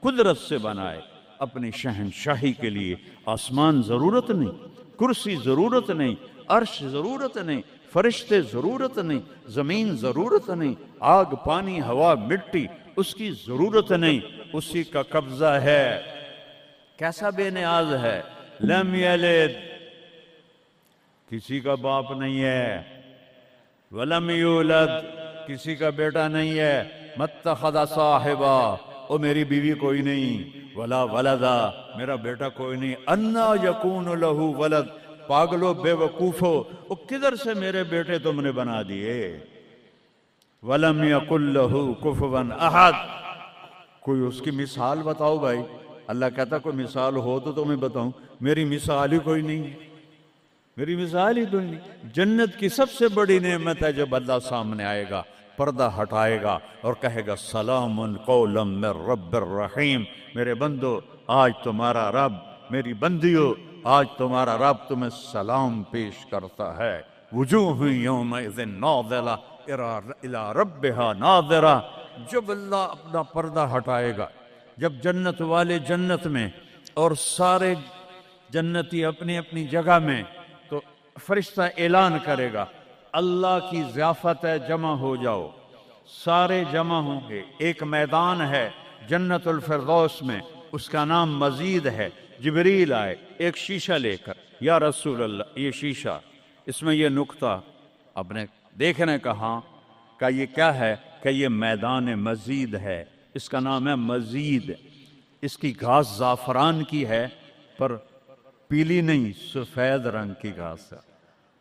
قدرت سے بنائے، اپنی شہنشاہی کے لیے آسمان ضرورت نہیں، کرسی ضرورت نہیں، عرش ضرورت نہیں، فرشتے ضرورت نہیں، زمین ضرورت نہیں، آگ پانی ہوا مٹی اس کی ضرورت نہیں، اسی کا قبضہ ہے۔ کیسا بے نیاز ہے؟ لم یلد، کسی کا باپ نہیں ہے، ولم یولد، کسی کا بیٹا نہیں ہے، متخذ صاحبہ، او میری بیوی کوئی نہیں، ولا ولدا، میرا بیٹا کوئی نہیں، انا یکون لہ ولد، پاگلو بے وقوفو، او کدھر سے میرے بیٹے تم نے بنا دیے؟ ولم یکن لہ کفوا احد، کوئی اس کی مثال بتاؤ بھائی۔ اللہ کہتا کوئی مثال ہو تو تمہیں بتاؤں، میری مثال ہی کوئی نہیں، میری مثال ہی کوئی نہیں۔ جنت کی سب سے بڑی نعمت ہے جب اللہ سامنے آئے گا، پردہ ہٹائے گا اور کہے گا سلام قولا من رب الرحیم، میرے بندو آج تمہارا رب، میری بندیو آج تمہارا رب تمہیں سلام پیش کرتا ہے۔ وجوہ یومئذ ناظرہ الی ربہا ناظرہ، جب اللہ اپنا پردہ ہٹائے گا، جب جنت والے جنت میں اور سارے جنتی اپنی اپنی جگہ میں، تو فرشتہ اعلان کرے گا اللہ کی ضیافت ہے، جمع ہو جاؤ۔ سارے جمع ہوں گے، ایک میدان ہے جنت الفردوس میں، اس کا نام مزید ہے۔ جبریل آئے ایک شیشہ لے کر، یا رسول اللہ یہ شیشہ، اس میں یہ نقطہ آپ نے دیکھنے کہا کہ یہ کیا ہے؟ کہ یہ میدان مزید ہے، اس کا نام ہے مزید۔ اس کی گھاس زعفران کی ہے پر پیلی نہیں، سفید رنگ کی گھاس ہے،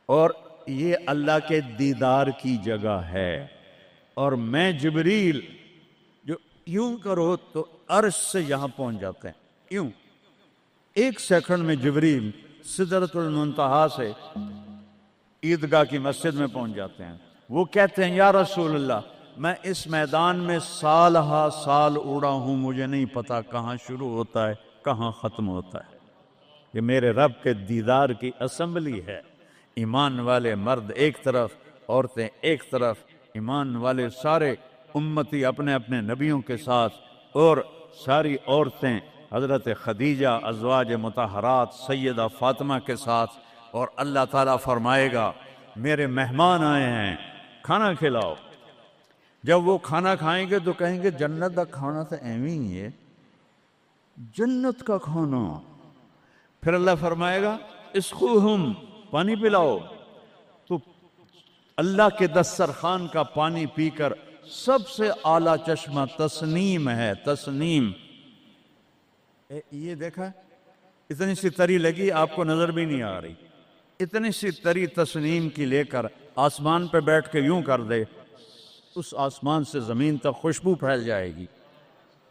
اور یہ اللہ کے دیدار کی جگہ ہے۔ اور میں جبریل جو یوں کرو تو عرش سے یہاں پہنچ جاتے ہیں، یوں 1 سیکنڈ میں جبریل سدرۃ المنتہا سے عیدگاہ کی مسجد میں پہنچ جاتے ہیں۔ وہ کہتے ہیں یا رسول اللہ میں اس میدان میں سال ہا سال اڑا ہوں، مجھے نہیں پتا کہاں شروع ہوتا ہے کہاں ختم ہوتا ہے۔ یہ میرے رب کے دیدار کی اسمبلی ہے۔ ایمان والے مرد ایک طرف، عورتیں ایک طرف، ایمان والے سارے امتی اپنے اپنے نبیوں کے ساتھ، اور ساری عورتیں حضرت خدیجہ ازواج مطہرات سیدہ فاطمہ کے ساتھ۔ اور اللہ تعالیٰ فرمائے گا میرے مہمان آئے ہیں، کھانا کھلاؤ۔ جب وہ کھانا کھائیں گے تو کہیں گے جنت کا کھانا تو ایویں ہی ہے، جنت کا کھانا۔ پھر اللہ فرمائے گا اسقوہم، پانی پلاؤ۔ تو اللہ کے دسترخوان کا پانی پی کر سب سے اعلیٰ چشمہ تسنیم ہے، تسنیم۔ یہ دیکھا اتنی سی تری لگی، آپ کو نظر بھی نہیں آ رہی، اتنی سی تری تسنیم کی لے کر آسمان پہ بیٹھ کے یوں کر دے، اس آسمان سے زمین تک خوشبو پھیل جائے گی۔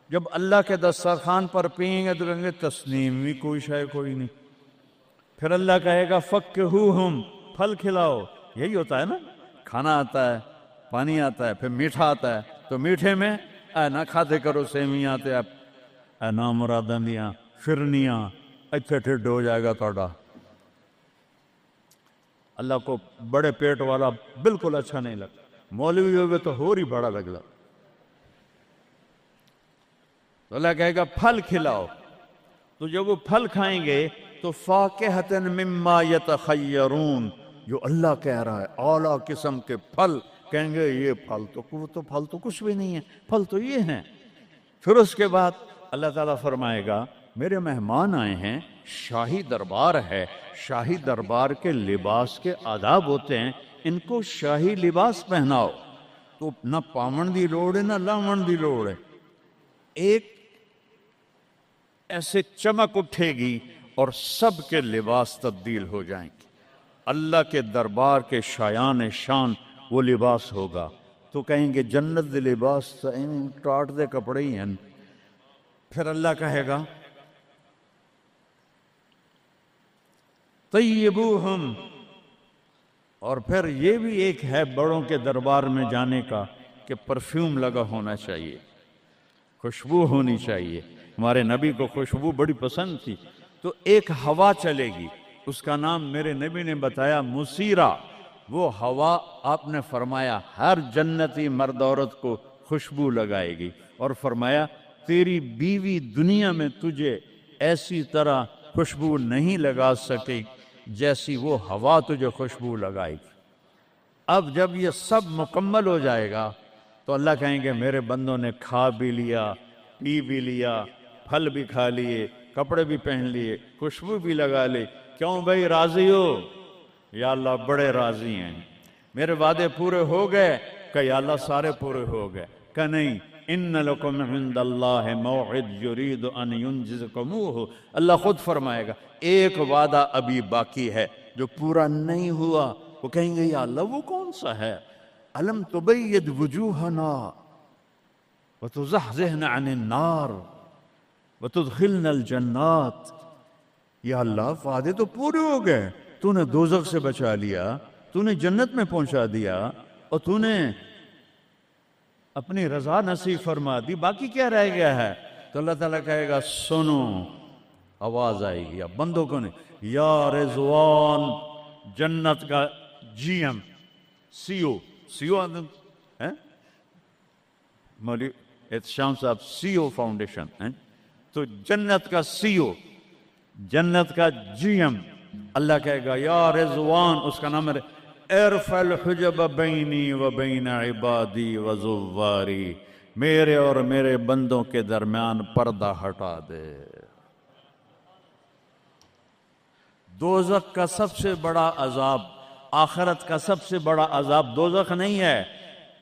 جب اللہ کے دسترخوان پر پئیں گے تو کہیں گے تسنیم بھی کوئی شے کوئی نہیں۔ پھر اللہ کہے گا فکہوہم، پھل کھلاؤ۔ یہی ہوتا ہے نا، کھانا آتا ہے، پانی آتا ہے، پھر میٹھا آتا ہے، تو میٹھے میں اے نہ کھاتے کرو سیویاں تے اے نامراداں دیاں فرنیاں، اتھے ٹھڈ ہو جائے گا توڑا۔ اللہ کو بڑے پیٹ والا بالکل اچھا نہیں لگتا، مولوی ہوگے تو اور ہی بڑا لگتا۔ تو اللہ کہے گا پھل کھلاؤ۔ تو جب وہ پھل کھائیں گے تو فاکہۃ مما یتخیرون، جو اللہ کہہ رہا ہے اعلیٰ قسم کے پھل، کہیں گے یہ پھل تو کچھ بھی نہیں ہے، پھل تو یہ ہیں۔ پھر اس کے بعد اللہ تعالیٰ فرمائے گا میرے مہمان آئے ہیں، شاہی دربار ہے، شاہی دربار کے لباس کے آداب ہوتے ہیں، ان کو شاہی لباس پہناؤ۔ تو نہ پامن دی لوڑ ہے نہ لاون دی لوڑ ہے، ایک ایسے چمک اٹھے گی اور سب کے لباس تبدیل ہو جائیں گے۔ اللہ کے دربار کے شایان شان وہ لباس ہوگا، تو کہیں گے جنت دے لباس ٹاٹ دے کپڑے ہی ہیں۔ پھر اللہ کہے گا طیبوہم، اور پھر یہ بھی ایک ہے بڑوں کے دربار میں جانے کا کہ پرفیوم لگا ہونا چاہیے، خوشبو ہونی چاہیے۔ ہمارے نبی کو خوشبو بڑی پسند تھی، تو ایک ہوا چلے گی، اس کا نام میرے نبی نے بتایا مسیرہ۔ وہ ہوا آپ نے فرمایا ہر جنتی مرد عورت کو خوشبو لگائے گی، اور فرمایا تیری بیوی دنیا میں تجھے ایسی طرح خوشبو نہیں لگا سکے جیسی وہ ہوا تجھے خوشبو لگائے گی۔ اب جب یہ سب مکمل ہو جائے گا تو اللہ کہیں گے میرے بندوں نے کھا بھی لیا، پی بھی لیا، پھل بھی کھا لیے، کپڑے بھی پہن لیے، خوشبو بھی لگا لی، کیوں بھائی راضی ہو؟ یا اللہ بڑے راضی ہیں، میرے وعدے پورے ہو گئے؟ کہ یا اللہ سارے پورے ہو گئے۔ کہ نہیں، ان لکم عند اللہ موعد یرید ان ینجزکموہ، اللہ خود فرمائے گا ایک وعدہ ابھی باقی ہے جو پورا نہیں ہوا۔ وہ کہیں گے یا اللہ وہ کون سا ہے؟ الم تبید وجوہنا وتزحزحنا عن النار وتدخلنا الجنات۔ یا اللہ وعدے تو پورے ہو گئے، تو نے دوزخ سے بچا لیا، تو نے جنت میں پہنچا دیا، اور تو نے اپنی رضا نصیب فرما دی، باقی کیا رہ گیا ہے؟ تو اللہ تعالیٰ کہے گا سنو، آواز آئے گی، اب بندوں کو نہیں، یا رضوان، جنت کا جی ایم، سی او مولوی احتشام صاحب سی او فاؤنڈیشن، تو جنت کا سی او، جنت کا جی ایم، اللہ کہے گا یا رضوان، اس کا نام ہے ارفع الحجب بینی و بین عبادی و زواری، میرے اور میرے بندوں کے درمیان پردہ ہٹا دے۔ دوزخ کا سب سے بڑا عذاب، آخرت کا سب سے بڑا عذاب دوزخ نہیں ہے،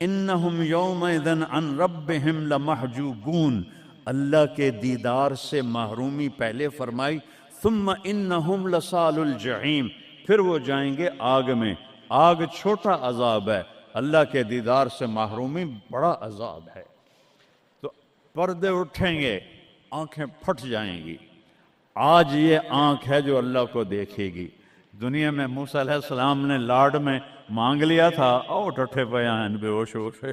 انہم یومئذ عن ربہم لمحجوبون، اللہ کے دیدار سے محرومی پہلے فرمائی، ثم انہم لصال الجحیم، پھر وہ جائیں گے آگ میں۔ آگ چھوٹا عذاب ہے، اللہ کے دیدار سے محرومی بڑا عذاب ہے۔ تو پردے اٹھیں گے، آنکھیں پھٹ جائیں گی۔ آج یہ آنکھ ہے جو اللہ کو دیکھے گی۔ دنیا میں موسیٰ علیہ السلام نے لاڈ میں مانگ لیا تھا، او ٹھٹھے پیان بے ہوش ہوش،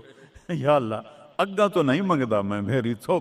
یا اللہ اگا تو نہیں منگدا میں، میری تو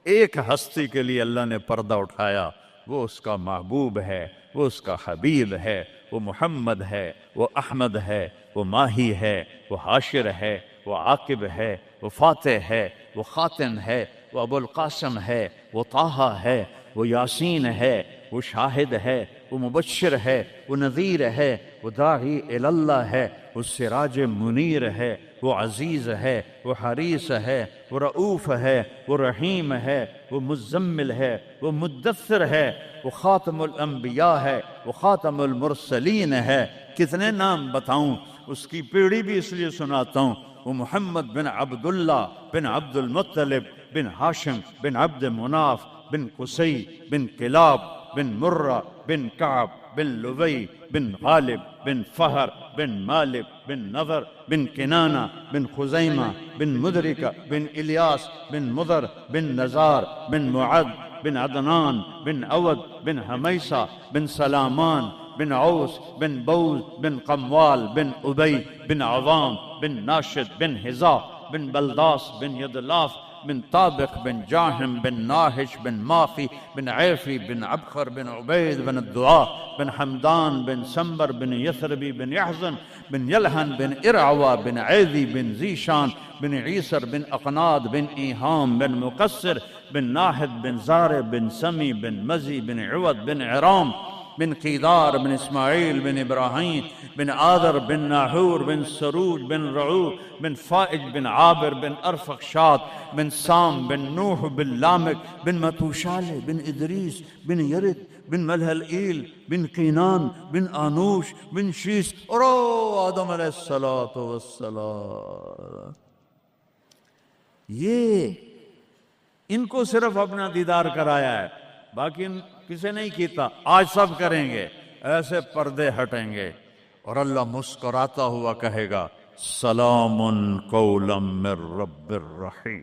ایک ہستی کے لیے اللہ نے پردہ اٹھایا، وہ اس کا محبوب ہے، وہ اس کا حبیب ہے، وہ محمد ہے، وہ احمد ہے، وہ ماہی ہے، وہ حاشر ہے، وہ عاقب ہے، وہ فاتح ہے، وہ خاتم ہے، وہ ابو القاسم ہے، وہ طٰہٰ ہے، وہ یاسین ہے، وہ شاہد ہے، وہ مبشر ہے، وہ نذیر ہے، وہ داعی الی اللہ ہے، وہ سراج منیر ہے، وہ عزیز ہے، وہ حریص ہے، وہ رؤوف ہے، وہ رحیم ہے، وہ مزمل ہے، وہ مدثر ہے، وہ خاتم الانبیاء ہے، وہ خاتم المرسلین ہے۔ کتنے نام بتاؤں، اس کی پیڑھی بھی اس لیے سناتا ہوں۔ وہ محمد بن عبداللہ بن عبد المطلب بن ہاشم بن عبد مناف بن قصی بن کلاب بن مرہ بن کعب بن لبی بن غالب بن فہر بن مالک بن نضر بن کنانہ بن خزیمہ بن مدرکہ بن الیاس بن مضر بن نزار بن معد بن عدنان بن عود بن حمیسہ بن سلامان بن عوس بن بوز بن قموال بن ابی بن عوام بن ناشد بن حذا بن بلداس بن یدلاف بن طابق بن جاہم بن ناہش بن مافی بن عیفی بن عبخر بن عبید بن الدعاء بن حمدان بن سمبر بن یثربی بن یحزن بن یلہن بن ارعوا بن عیدی بن زیشان بن عیسر بن اقناد بن ایہام بن مقصر بن ناحد بن زارع بن سمی بن مزی بن عود بن عرام بن قیدار بن اسماعیل بن ابراہیم بن آدر بن ناحور بن سروج بن رعو بن فائج بن عابر بن ارفخشاد بن سام بن نوح بن لامک بن متوشالہ بن ادریس بن یرد بن ملہلئیل بن قینان بن آنوش بن شیس اور آدم علیہ السلام. یہ ان کو صرف اپنا دیدار کرایا ہے، باقی کسے نہیں کیتا. آج سب کریں گے، ایسے پردے ہٹیں گے اور اللہ مسکراتا ہوا کہے گا سلام قولا من رب الرحیم.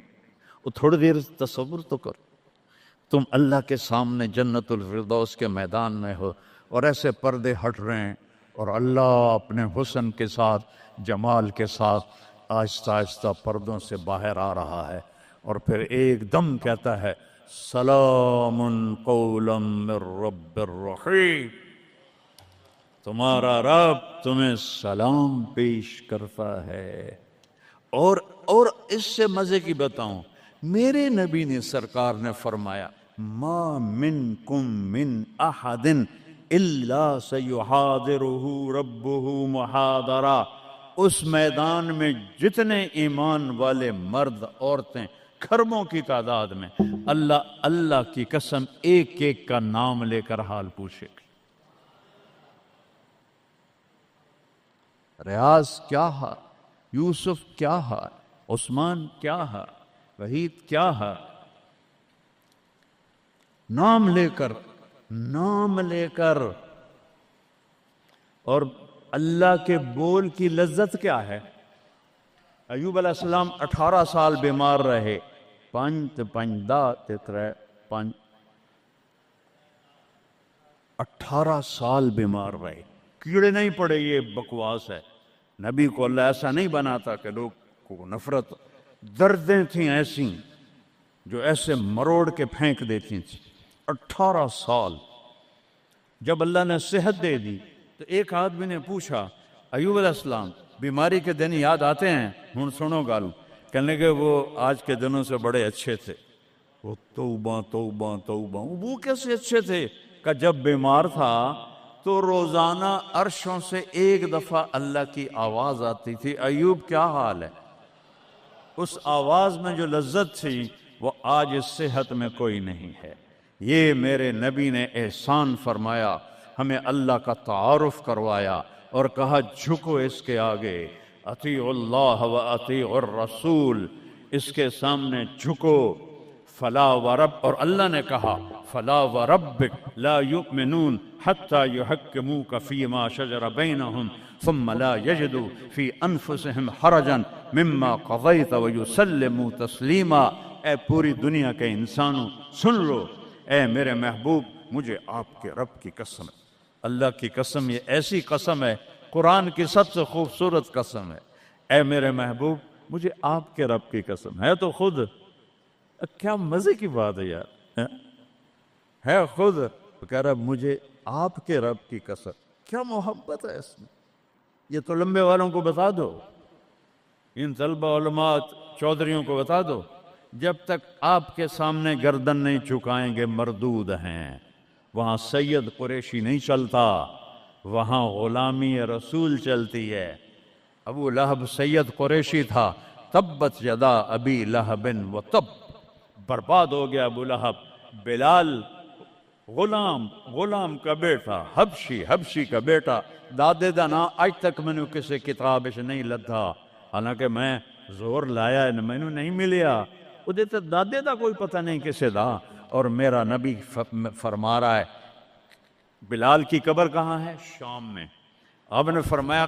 وہ تھوڑی دیر تصور تو کرو، تم اللہ کے سامنے جنت الفردوس کے میدان میں ہو اور ایسے پردے ہٹ رہے ہیں اور اللہ اپنے حسن کے ساتھ، جمال کے ساتھ آہستہ آہستہ پردوں سے باہر آ رہا ہے اور پھر ایک دم کہتا ہے سلام قولا من رب الرحیم. تمہارا رب تمہیں سلام پیش کرتا ہے. اور اس سے مزے کی بتاؤں، میرے نبی نے سرکار نے فرمایا ما منکم من احد الا سیحاضرہ ربہ محاضرہ. اس میدان میں جتنے ایمان والے مرد عورتیں کھربوں کی تعداد میں، اللہ کی قسم ایک ایک کا نام لے کر حال پوچھے گا. ریاض کیا ہے، یوسف کیا ہے، عثمان کیا ہے، وحید کیا ہے، نام لے کر. اور اللہ کے بول کی لذت کیا ہے. ایوب علیہ السلام 18 سال بیمار رہے. 18 سال بیمار رہے، کیڑے نہیں پڑے. یہ بکواس ہے. نبی کو اللہ ایسا نہیں بناتا کہ لوگ کو نفرت. دردیں تھیں ایسی جو ایسے مروڑ کے پھینک دیتی تھیں. 18 سال. جب اللہ نے صحت دے دی تو ایک آدمی نے پوچھا ایوب علیہ السلام بیماری کے دن یاد آتے ہیں؟ ہن سنو گل. کہنے کہ وہ آج کے دنوں سے بڑے اچھے تھے. وہ توبہ توبہ توبہ. وہ کیسے اچھے تھے کہ جب بیمار تھا تو روزانہ عرشوں سے ایک دفعہ اللہ کی آواز آتی تھی ایوب کیا حال ہے. اس آواز میں جو لذت تھی وہ آج اس صحت میں کوئی نہیں ہے. یہ میرے نبی نے احسان فرمایا، ہمیں اللہ کا تعارف کروایا اور کہا جھکو اس کے آگے، اطیعوا اللہ و اطیعوا الرسول، اس کے سامنے جھکو. فلا ورب، اور اللہ نے کہا فلا وربک لا یؤمنون حتی یحکموک فیما شجر بینہم ثم لا یجدوا فی انفسہم حرجا مما قضیت ویسلموا تسلیما. اے پوری دنیا کے انسانوں سن لو، اے میرے محبوب مجھے آپ کے رب کی قسم ہے. اللہ کی قسم، یہ ایسی قسم ہے، قرآن کی سب سے خوبصورت قسم ہے. اے میرے محبوب مجھے آپ کے رب کی قسم ہے. تو خود کیا مزے کی بات ہے یار، ہے خود کہہ رہا مجھے آپ کے رب کی قسم. کیا محبت ہے اس میں. یہ تو لمبے والوں کو بتا دو، ان طلبہ علماء چودھریوں کو بتا دو، جب تک آپ کے سامنے گردن نہیں جھکائیں گے مردود ہیں. وہاں سید قریشی نہیں چلتا، وہاں غلامی رسول چلتی ہے. ابو لہب سید قریشی تھا. تبت یدا ابی لہب و تب، برباد ہو گیا ابو لہب. بلال غلام کا بیٹا، حبشی کا بیٹا، دادے دا نا آج تک میں نے کسی کتاب نہیں لدھا، حالانکہ میں زور لایا ہے میں نے نہیں ملیا. وہ دیتے دادے دا کوئی پتہ نہیں کسے دا. اور میرا نبی فرما رہا ہے بلال کی قبر کہاں ہے؟ شام میں. اب نے فرمایا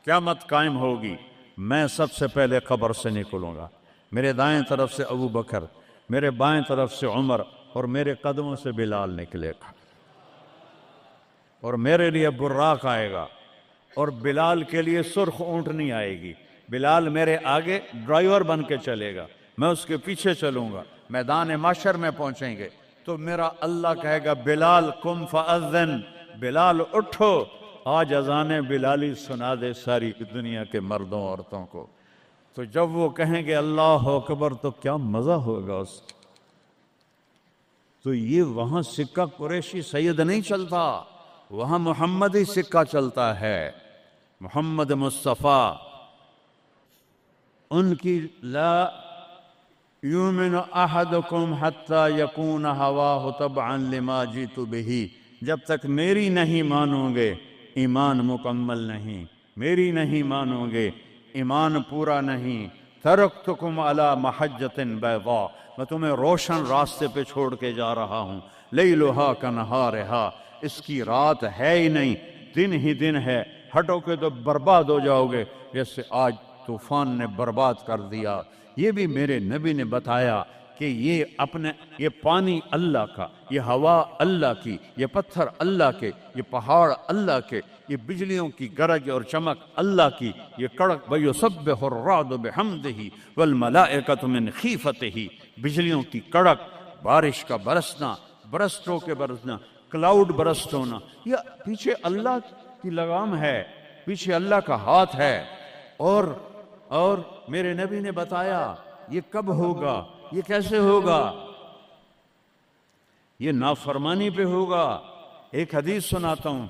قیامت قائم ہوگی، میں سب سے پہلے قبر سے نکلوں گا. میرے دائیں طرف سے ابو بکر، میرے بائیں طرف سے عمر، اور میرے قدموں سے بلال نکلے گا. اور میرے لیے براق آئے گا، اور بلال کے لیے سرخ اونٹنی آئے گی. بلال میرے آگے ڈرائیور بن کے چلے گا، میں اس کے پیچھے چلوں گا. میدان محشر میں پہنچیں گے تو میرا اللہ کہے گا بلال قم فاذن، بلال اٹھو، آج اذان بلالی سنا دے ساری دنیا کے مردوں عورتوں کو. تو جب وہ کہیں گے اللہ اکبر تو کیا مزہ ہوگا اس کا. تو یہ وہاں سکہ قریشی سید نہیں چلتا، وہاں محمدی سکہ چلتا ہے، محمد مصطفیٰ، ان کی لا یؤمن احدکم حتی یکون ہواہ تبعا لما جئت بہ، جب تک میری نہیں مانو گے ایمان مکمل نہیں، میری نہیں مانو گے ایمان پورا نہیں۔ ترکتکم علی محجۃ بیضاء، میں تمہیں روشن راستے پہ چھوڑ کے جا رہا ہوں، لیلھا کنہارھا، اس کی رات ہے ہی نہیں، دن ہی دن ہے، ہٹو کے تو برباد ہو جاؤ گے جیسے آج طوفان نے برباد کر دیا۔ یہ بھی میرے نبی نے بتایا کہ یہ پانی اللہ کا، یہ ہوا اللہ کی، یہ پتھر اللہ کے، یہ پہاڑ اللہ کے، یہ بجلیوں کی گرج اور چمک اللہ کی، یہ کڑک وَيُسَبِّحُ الرَّعْدُ بِحَمْدِهِ وَالْمَلَائِكَةُ مِنْ خِيفَتِهِ، بجلیوں کی کڑک، بارش کا برسنا، برسٹوں کے برسنا، کلاؤڈ برسٹ ہونا، یہ پیچھے اللہ کی لگام ہے، پیچھے اللہ کا ہاتھ ہے۔ اور میرے نبی نے بتایا یہ کب ہوگا، یہ کیسے ہوگا، یہ نافرمانی پہ ہوگا۔ ایک حدیث سناتا ہوں،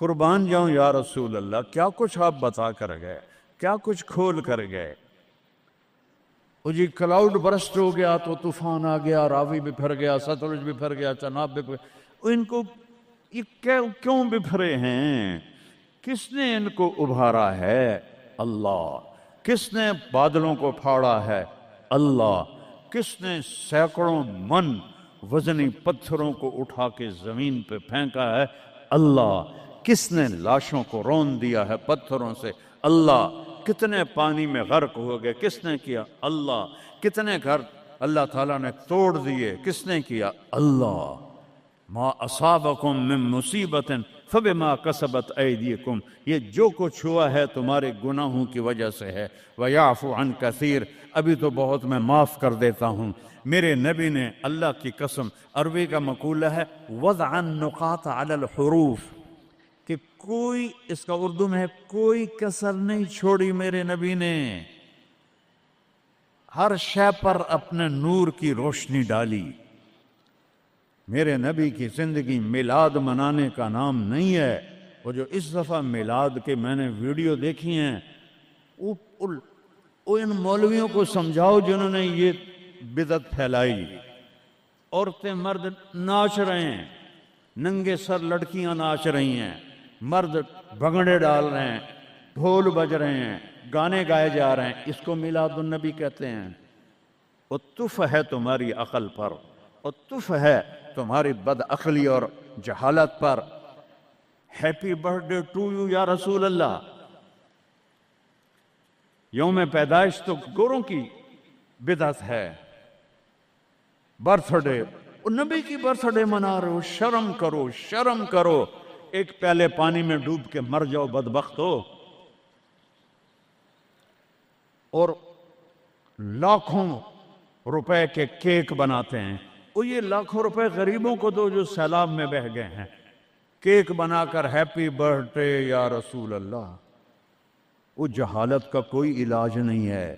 قربان جاؤں یا رسول اللہ، کیا کچھ آپ بتا کر گئے، کیا کچھ کھول کر گئے۔ وہ جی کلاؤڈ برسٹ ہو گیا تو طوفان آ گیا، راوی بپھر گیا، ستلج بپھر گیا، چناب بپھر گیا، ان کو یہ کیوں بپھرے ہیں؟ کس نے ان کو ابھارا ہے؟ اللہ۔ کس نے بادلوں کو پھاڑا ہے؟ اللہ۔ کس نے سینکڑوں من وزنی پتھروں کو اٹھا کے زمین پہ پھینکا ہے؟ اللہ۔ کس نے لاشوں کو رون دیا ہے پتھروں سے؟ اللہ۔ کتنے پانی میں غرق ہو گئے، کس نے کیا؟ اللہ۔ کتنے گھر اللہ تعالیٰ نے توڑ دیے، کس نے کیا؟ اللہ۔ ما اصابکم من مصیبت فبما کسبت ایدیکم، یہ جو کچھ ہوا ہے تمہارے گناہوں کی وجہ سے ہے۔ ویعفو عن کثیر، ابھی تو بہت میں معاف کر دیتا ہوں۔ میرے نبی نے اللہ کی قسم، عربی کا مقولہ ہے وضع النقاط علی الحروف، کہ کوئی، اس کا اردو میں ہے کوئی کسر نہیں چھوڑی میرے نبی نے، ہر شے پر اپنے نور کی روشنی ڈالی۔ میرے نبی کی زندگی میلاد منانے کا نام نہیں ہے۔ وہ جو اس دفعہ میلاد کے میں نے ویڈیو دیکھی ہیں، ان مولویوں کو سمجھاؤ جنہوں نے یہ بدعت پھیلائی۔ عورتیں مرد ناچ رہے ہیں، ننگے سر لڑکیاں ناچ رہی ہیں، مرد بھنگڑے ڈال رہے ہیں، ڈھول بج رہے ہیں، گانے گائے جا رہے ہیں، اس کو میلاد النبی کہتے ہیں۔ وہ تف ہے تمہاری عقل پر، اور تف ہے تمہاری بد عقلی اور جہالت پر۔ Happy birthday to you یا رسول اللہ، یوم پیدائش تو گوروں کی بدعت ہے۔ برتھ ڈے، نبی کی برتھ ڈے منا رہے ہو، شرم کرو، شرم کرو۔ ایک پیالے پانی میں ڈوب کے مر جاؤ بدبخت ہو۔ اور لاکھوں روپے کے کیک بناتے ہیں، وہ یہ لاکھوں روپے غریبوں کو دو جو سیلاب میں بہہ گئے ہیں، کیک بنا کر ہیپی برتھ ڈے یا رسول اللہ۔ وہ جہالت کا کوئی علاج نہیں ہے۔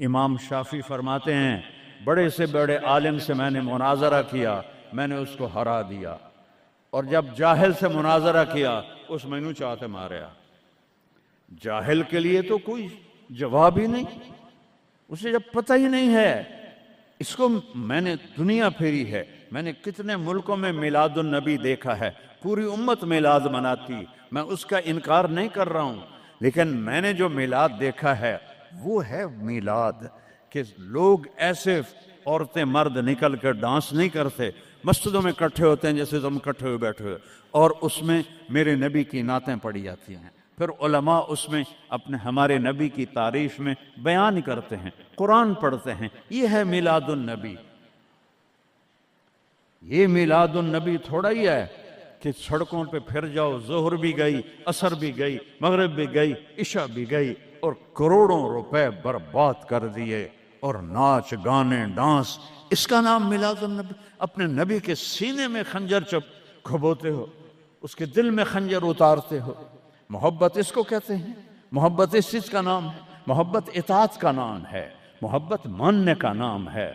امام شافعی فرماتے ہیں بڑے سے بڑے عالم سے میں نے مناظرہ کیا، میں نے اس کو ہرا دیا، اور جب جاہل سے مناظرہ کیا اس مینو چاہتے ماریا۔ جاہل کے لیے تو کوئی جواب ہی نہیں، اسے جب پتہ ہی نہیں ہے۔ اس کو میں نے دنیا پھیری ہے، میں نے کتنے ملکوں میں میلاد النبی دیکھا ہے، پوری امت میلاد مناتی، میں اس کا انکار نہیں کر رہا ہوں، لیکن میں نے جو میلاد دیکھا ہے وہ ہے میلاد کہ لوگ ایسے، عورتیں مرد نکل کر ڈانس نہیں کرتے، مسجدوں میں اکٹھے ہوتے ہیں جیسے تم اکٹھے ہوئے بیٹھے ہوئے، اور اس میں میرے نبی کی نعتیں پڑھی جاتی ہیں، پھر علماء اس میں اپنے ہمارے نبی کی تعریف میں بیان کرتے ہیں، قرآن پڑھتے ہیں۔ یہ ہے میلاد النبی۔ یہ میلاد النبی تھوڑا ہی ہے کہ سڑکوں پہ پھر جاؤ، ظہر بھی گئی، عصر بھی گئی، مغرب بھی گئی، عشاء بھی گئی، اور کروڑوں روپے برباد کر دیے، اور ناچ گانے ڈانس، اس کا نام میلاد النبی؟ اپنے نبی کے سینے میں خنجر کھبوتے ہو، اس کے دل میں خنجر اتارتے ہو۔ محبت اس کو کہتے ہیں، محبت اس چیز کا نام ہے، محبت اطاعت کا نام ہے، محبت ماننے کا نام ہے،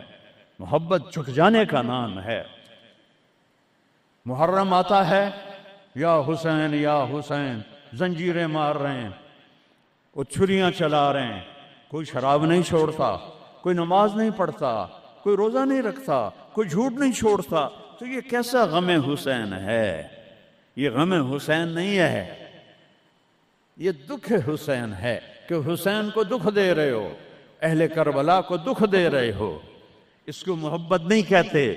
محبت جھک جانے کا نام ہے۔ محرم آتا ہے، یا حسین زنجیریں مار رہے ہیں، وہ چھریاں چلا رہے ہیں، کوئی شراب نہیں چھوڑتا، کوئی نماز نہیں پڑھتا، کوئی روزہ نہیں رکھتا، کوئی جھوٹ نہیں چھوڑتا، تو یہ کیسا غم حسین ہے؟ یہ غم حسین نہیں ہے، یہ دکھ حسین ہے کہ حسین کو دکھ دے رہے ہو، اہل کربلا کو دکھ دے رہے ہو۔ اس کو محبت نہیں کہتے،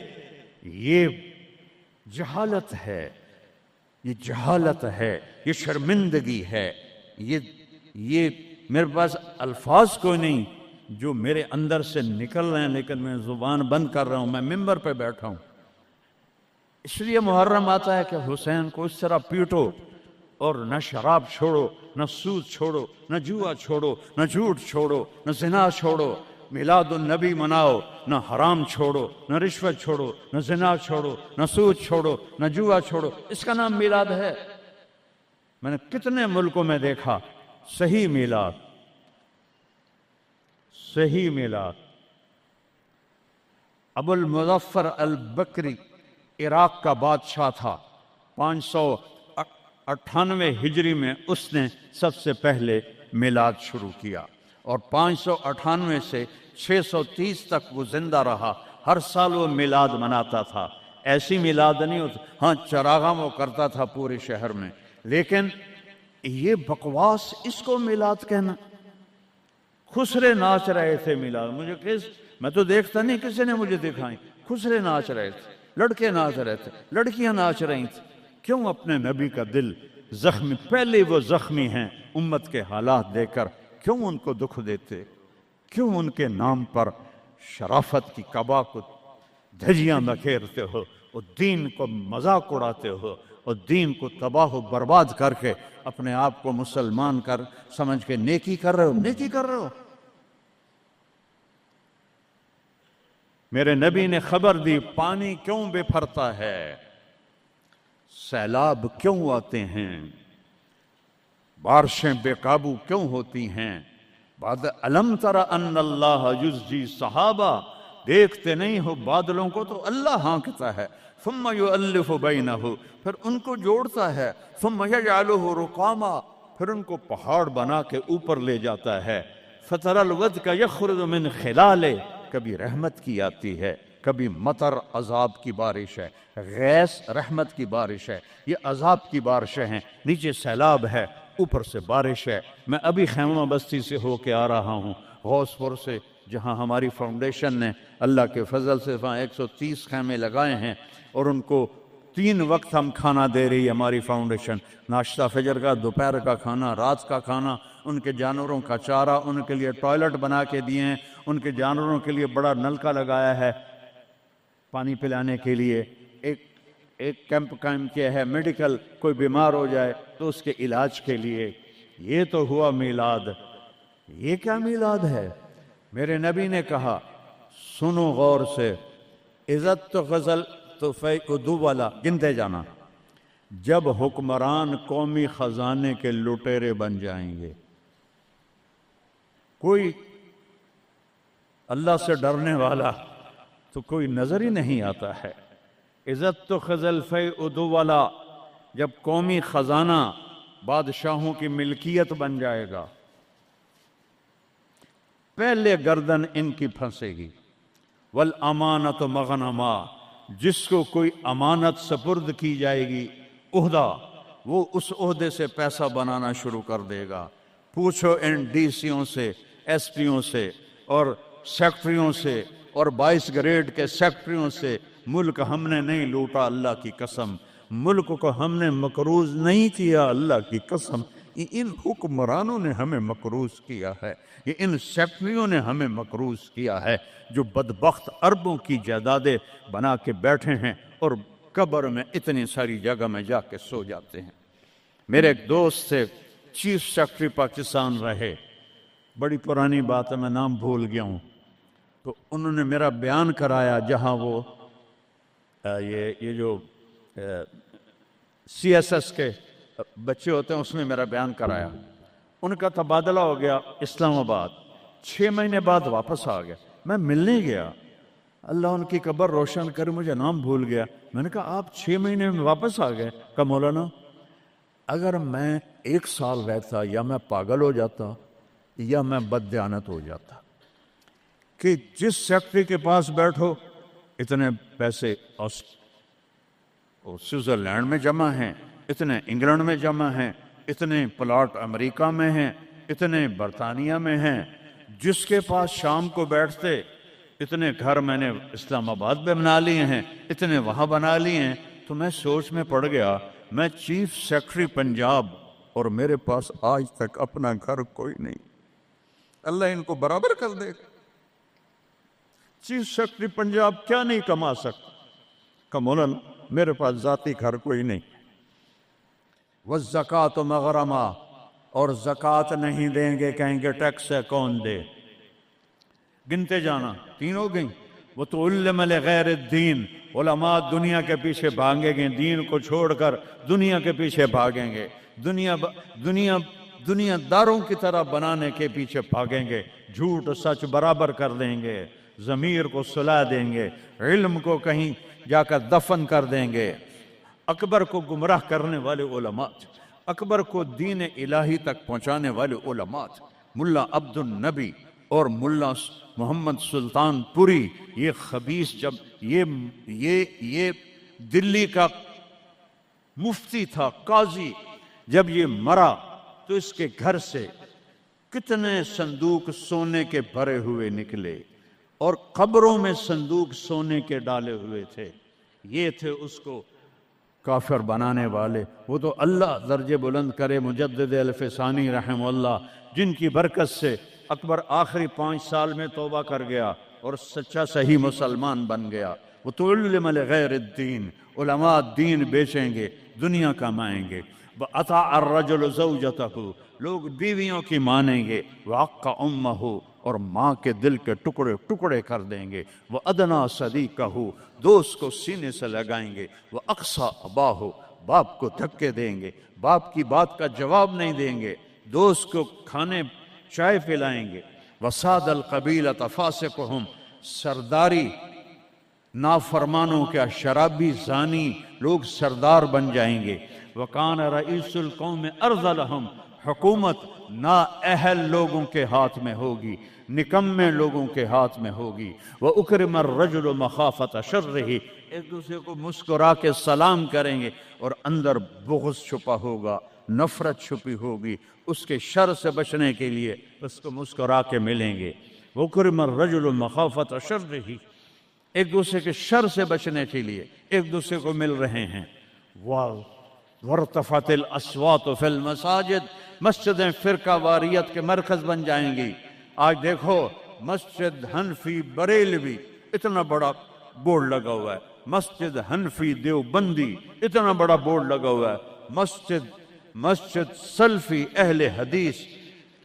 یہ جہالت ہے، یہ جہالت ہے، یہ شرمندگی ہے، یہ میرے پاس الفاظ کوئی نہیں جو میرے اندر سے نکل رہے ہیں، لیکن میں زبان بند کر رہا ہوں، میں ممبر پہ بیٹھا ہوں۔ اس لیے محرم آتا ہے کہ حسین کو اس طرح پیٹو، اور نہ شراب چھوڑو، نہ سود چھوڑو، نہ جوا چھوڑو، نہ جھوٹ چھوڑو، نہ زنا چھوڑو، میلاد النبی مناؤ، نہ حرام چھوڑو، نہ رشوت چھوڑو، نہ زنا چھوڑو، نہ سود چھوڑو، نہ جوا چھوڑو۔ اس کا نام میلاد ہے؟ میں نے کتنے ملکوں میں دیکھا صحیح میلاد، صحیح میلاد۔ ابو المظفر البکری عراق کا بادشاہ تھا، 598 ہجری میں اس نے سب سے پہلے میلاد شروع کیا، اور 598 سے 630 تک وہ زندہ رہا، ہر سال وہ میلاد مناتا تھا۔ ایسی میلاد نہیں ہوتا، ہاں چراغاں وہ کرتا تھا پورے شہر میں، لیکن یہ بکواس، اس کو میلاد کہنا۔ خسرے ناچ رہے تھے میلاد، میں تو دیکھتا نہیں، کسی نے مجھے دکھائیں، خسرے ناچ رہے تھے، لڑکے ناچ رہے تھے، لڑکیاں ناچ رہی تھیں۔ کیوں اپنے نبی کا دل زخمی، پہلے وہ زخمی ہیں امت کے حالات دے کر، کیوں ان کو دکھ دیتے؟ کیوں ان کے نام پر شرافت کی قبا کو دھجیاں بکھیرتے ہو، اور دین کو مذاق اڑاتے ہو، اور دین کو تباہ و برباد کر کے اپنے آپ کو مسلمان کر سمجھ کے نیکی کر رہے ہو؟ نیکی کر رہے ہو؟ میرے نبی نے خبر دی، پانی کیوں بے پھرتا ہے، سیلاب کیوں آتے ہیں، بارشیں بے قابو کیوں ہوتی ہیں؟ بعد الم تر ان اللہ یزجی صحابہ، دیکھتے نہیں ہو بادلوں کو تو اللہ ہانکتا ہے، ثم یؤلف بینہ، پھر ان کو جوڑتا ہے، ثم یجعلہ رقاما، پھر ان کو پہاڑ بنا کے اوپر لے جاتا ہے، فتر الودق یخرج من خلالہ، کبھی رحمت کی آتی ہے، کبھی مطر عذاب کی بارش ہے، غیث رحمت کی بارش ہے، یہ عذاب کی بارشیں ہیں، نیچے سیلاب ہے، اوپر سے بارش ہے۔ میں ابھی خیمہ بستی سے ہو کے آ رہا ہوں، غوث پور سے، جہاں ہماری فاؤنڈیشن نے اللہ کے فضل سے وہاں 130 خیمے لگائے ہیں، اور ان کو 3 وقت ہم کھانا دے رہی ہے ہماری فاؤنڈیشن، ناشتہ فجر کا، دوپہر کا کھانا، رات کا کھانا، ان کے جانوروں کا چارہ، ان کے لیے ٹوائلٹ بنا کے دیے ہیں، ان کے جانوروں کے لیے بڑا نلکا لگایا ہے پانی پلانے کے لیے، ایک کیمپ قائم کیا ہے میڈیکل، کوئی بیمار ہو جائے تو اس کے علاج کے لیے۔ یہ تو ہوا میلاد۔ یہ کیا میلاد ہے؟ میرے نبی نے کہا، سنو غور سے، عزت تو غزل تو فیقدو والا، گنتے جانا، جب حکمران قومی خزانے کے لٹیرے بن جائیں گے، کوئی اللہ سے ڈرنے والا تو کوئی نظر ہی نہیں آتا ہے۔ عزت تو خزل فیقدو والا، جب قومی خزانہ بادشاہوں کی ملکیت بن جائے گا، پہلے گردن ان کی پھنسے گی۔ والامانت مغنما، جس کو کوئی امانت سپرد کی جائے گی عہدہ، وہ اس عہدے سے پیسہ بنانا شروع کر دے گا۔ پوچھو ان ڈی سیوں سے، ایس پیوں سے، اور سیکٹریوں سے، اور 22 گریڈ کے سیکٹریوں سے، ملک ہم نے نہیں لوٹا اللہ کی قسم، ملک کو ہم نے مقروض نہیں کیا اللہ کی قسم، ان حکمرانوں نے ہمیں مقروض کیا ہے، یہ ان سیکٹریوں نے ہمیں مقروض کیا ہے، جو بدبخت اربوں کی جائیدادیں بنا کے بیٹھے ہیں اور قبر میں اتنی ساری جگہ میں جا کے سو جاتے ہیں۔ میرے ایک دوست سے چیف سیکرٹری پاکستان رہے، بڑی پرانی بات ہے، میں نام بھول گیا ہوں، تو انہوں نے میرا بیان کرایا، جہاں وہ یہ جو سی ایس ایس کے بچے ہوتے ہیں اس میں میرا بیان کرایا۔ ان کا تبادلہ ہو گیا اسلام آباد، 6 مہینے بعد واپس آ گیا۔ میں ملنے گیا، اللہ ان کی قبر روشن کر، مجھے نام بھول گیا۔ میں نے کہا آپ 6 مہینے میں واپس آ گئے؟ کہا مولانا اگر میں 1 سال رہتا یا میں پاگل ہو جاتا یا میں بددیانت ہو جاتا، کہ جس سیکٹری کے پاس بیٹھو اتنے پیسے سوئٹزرلینڈ میں جمع ہیں، اتنے انگلینڈ میں جمع ہیں، اتنے پلاٹ امریکہ میں ہیں، اتنے برطانیہ میں ہیں، جس کے پاس شام کو بیٹھتے اتنے گھر میں نے اسلام آباد میں بنا لیے ہیں، اتنے وہاں بنا لیے ہیں۔ تو میں سوچ میں پڑ گیا، میں چیف سیکرٹری پنجاب اور میرے پاس آج تک اپنا گھر کوئی نہیں، اللہ ان کو برابر کر دے گا۔ چیف سیکرٹری پنجاب کیا نہیں کما سکتا؟ کہ مولانا میرے پاس ذاتی گھر کوئی نہیں۔ والزکوٰۃ مغرمہ، اور زکوٰۃ نہیں دیں گے، کہیں گے ٹیکس ہے کون دے؟ گنتے جانا، 3 ہو گئیں۔ وَتُعَلِّمَ لِغَيْرِ الدِّينِ، علماء دنیا کے پیچھے بھاگیں گے، دین کو چھوڑ کر دنیا کے پیچھے بھاگیں گے، دنیا داروں کی طرح بنانے کے پیچھے بھاگیں گے، جھوٹ سچ برابر کر دیں گے، ضمیر کو سلا دیں گے، علم کو کہیں جا کر دفن کر دیں گے۔ اکبر کو گمراہ کرنے والے علماء، اکبر کو دین الہی تک پہنچانے والے علماء، ملا عبد النبی اور ملا محمد سلطان پوری، یہ خبیث، جب یہ دلی کا مفتی تھا، قاضی، جب یہ مرا تو اس کے گھر سے کتنے صندوق سونے کے بھرے ہوئے نکلے، اور قبروں میں صندوق سونے کے ڈالے ہوئے تھے۔ یہ تھے اس کو کافر بنانے والے۔ وہ تو اللہ درجے بلند کرے مجدد الف ثانی رحمہ اللہ، جن کی برکت سے اکبر آخری 5 سال میں توبہ کر گیا اور سچا صحیح مسلمان بن گیا۔ وَتُعَلِّمَ لِغَيْرِ الدِّينِ، علماء دین بیچیں گے، دنیا کمائیں گے۔ وَأَطَاعَ الرَّجُلُ زَوْجَتَهُ، لوگ بیویوں کی مانیں گے۔ وَعَقَّ أُمَّهُ، اور ماں کے دل کے ٹکڑے ٹکڑے کر دیں گے۔ وَأَدْنَىٰ صَدِيقَهُ، دوست کو سینے سے لگائیں گے۔ وَأَقْصَىٰ أَبَاهُ، باپ کو دھکے دیں گے، باپ کی بات کا جواب نہیں دیں گے، دوست کو کھانے چائے پلائیں گے۔ وَسَادَ الْقَبِيلَةَ فَاسِقُهُمْ، سرداری نافرمانوں کا، شرابی زانی لوگ سردار بن جائیں گے۔ وَكَانَ رَئِيسُ الْقَوْمِ أَرْذَلَهُمْ، حکومت نااہل لوگوں کے ہاتھ میں ہوگی، نکمے لوگوں کے ہاتھ میں ہوگی۔ وَأُكْرِمَ الرَّجُلُ مَخَافَةَ شَرِّهِ، ایک دوسرے کو مسکرا کے سلام کریں گے، اور اندر بغض چھپا ہوگا، نفرت چھپی ہوگی، اس کے شر سے بچنے کے لیے اس کو مسکرا کے ملیں گے۔ وَأُكْرِمَ الرَّجُلُ مَخَافَةَ شَرِّهِ، ایک دوسرے کے شر سے بچنے کے لیے ایک دوسرے کو مل رہے ہیں۔ وَارْتَفَعَتِ الْأَصْوَاتُ فِي الْمَسَاجِدِ، مسجدیں فرقہ واریت کے مرکز بن جائیں گی۔ آج دیکھو مسجد حنفی بریلوی اتنا بڑا بورڈ لگا ہوا ہے، مسجد حنفی دیوبندی اتنا بڑا بورڈ لگا ہوا ہے، مسجد سلفی اہل حدیث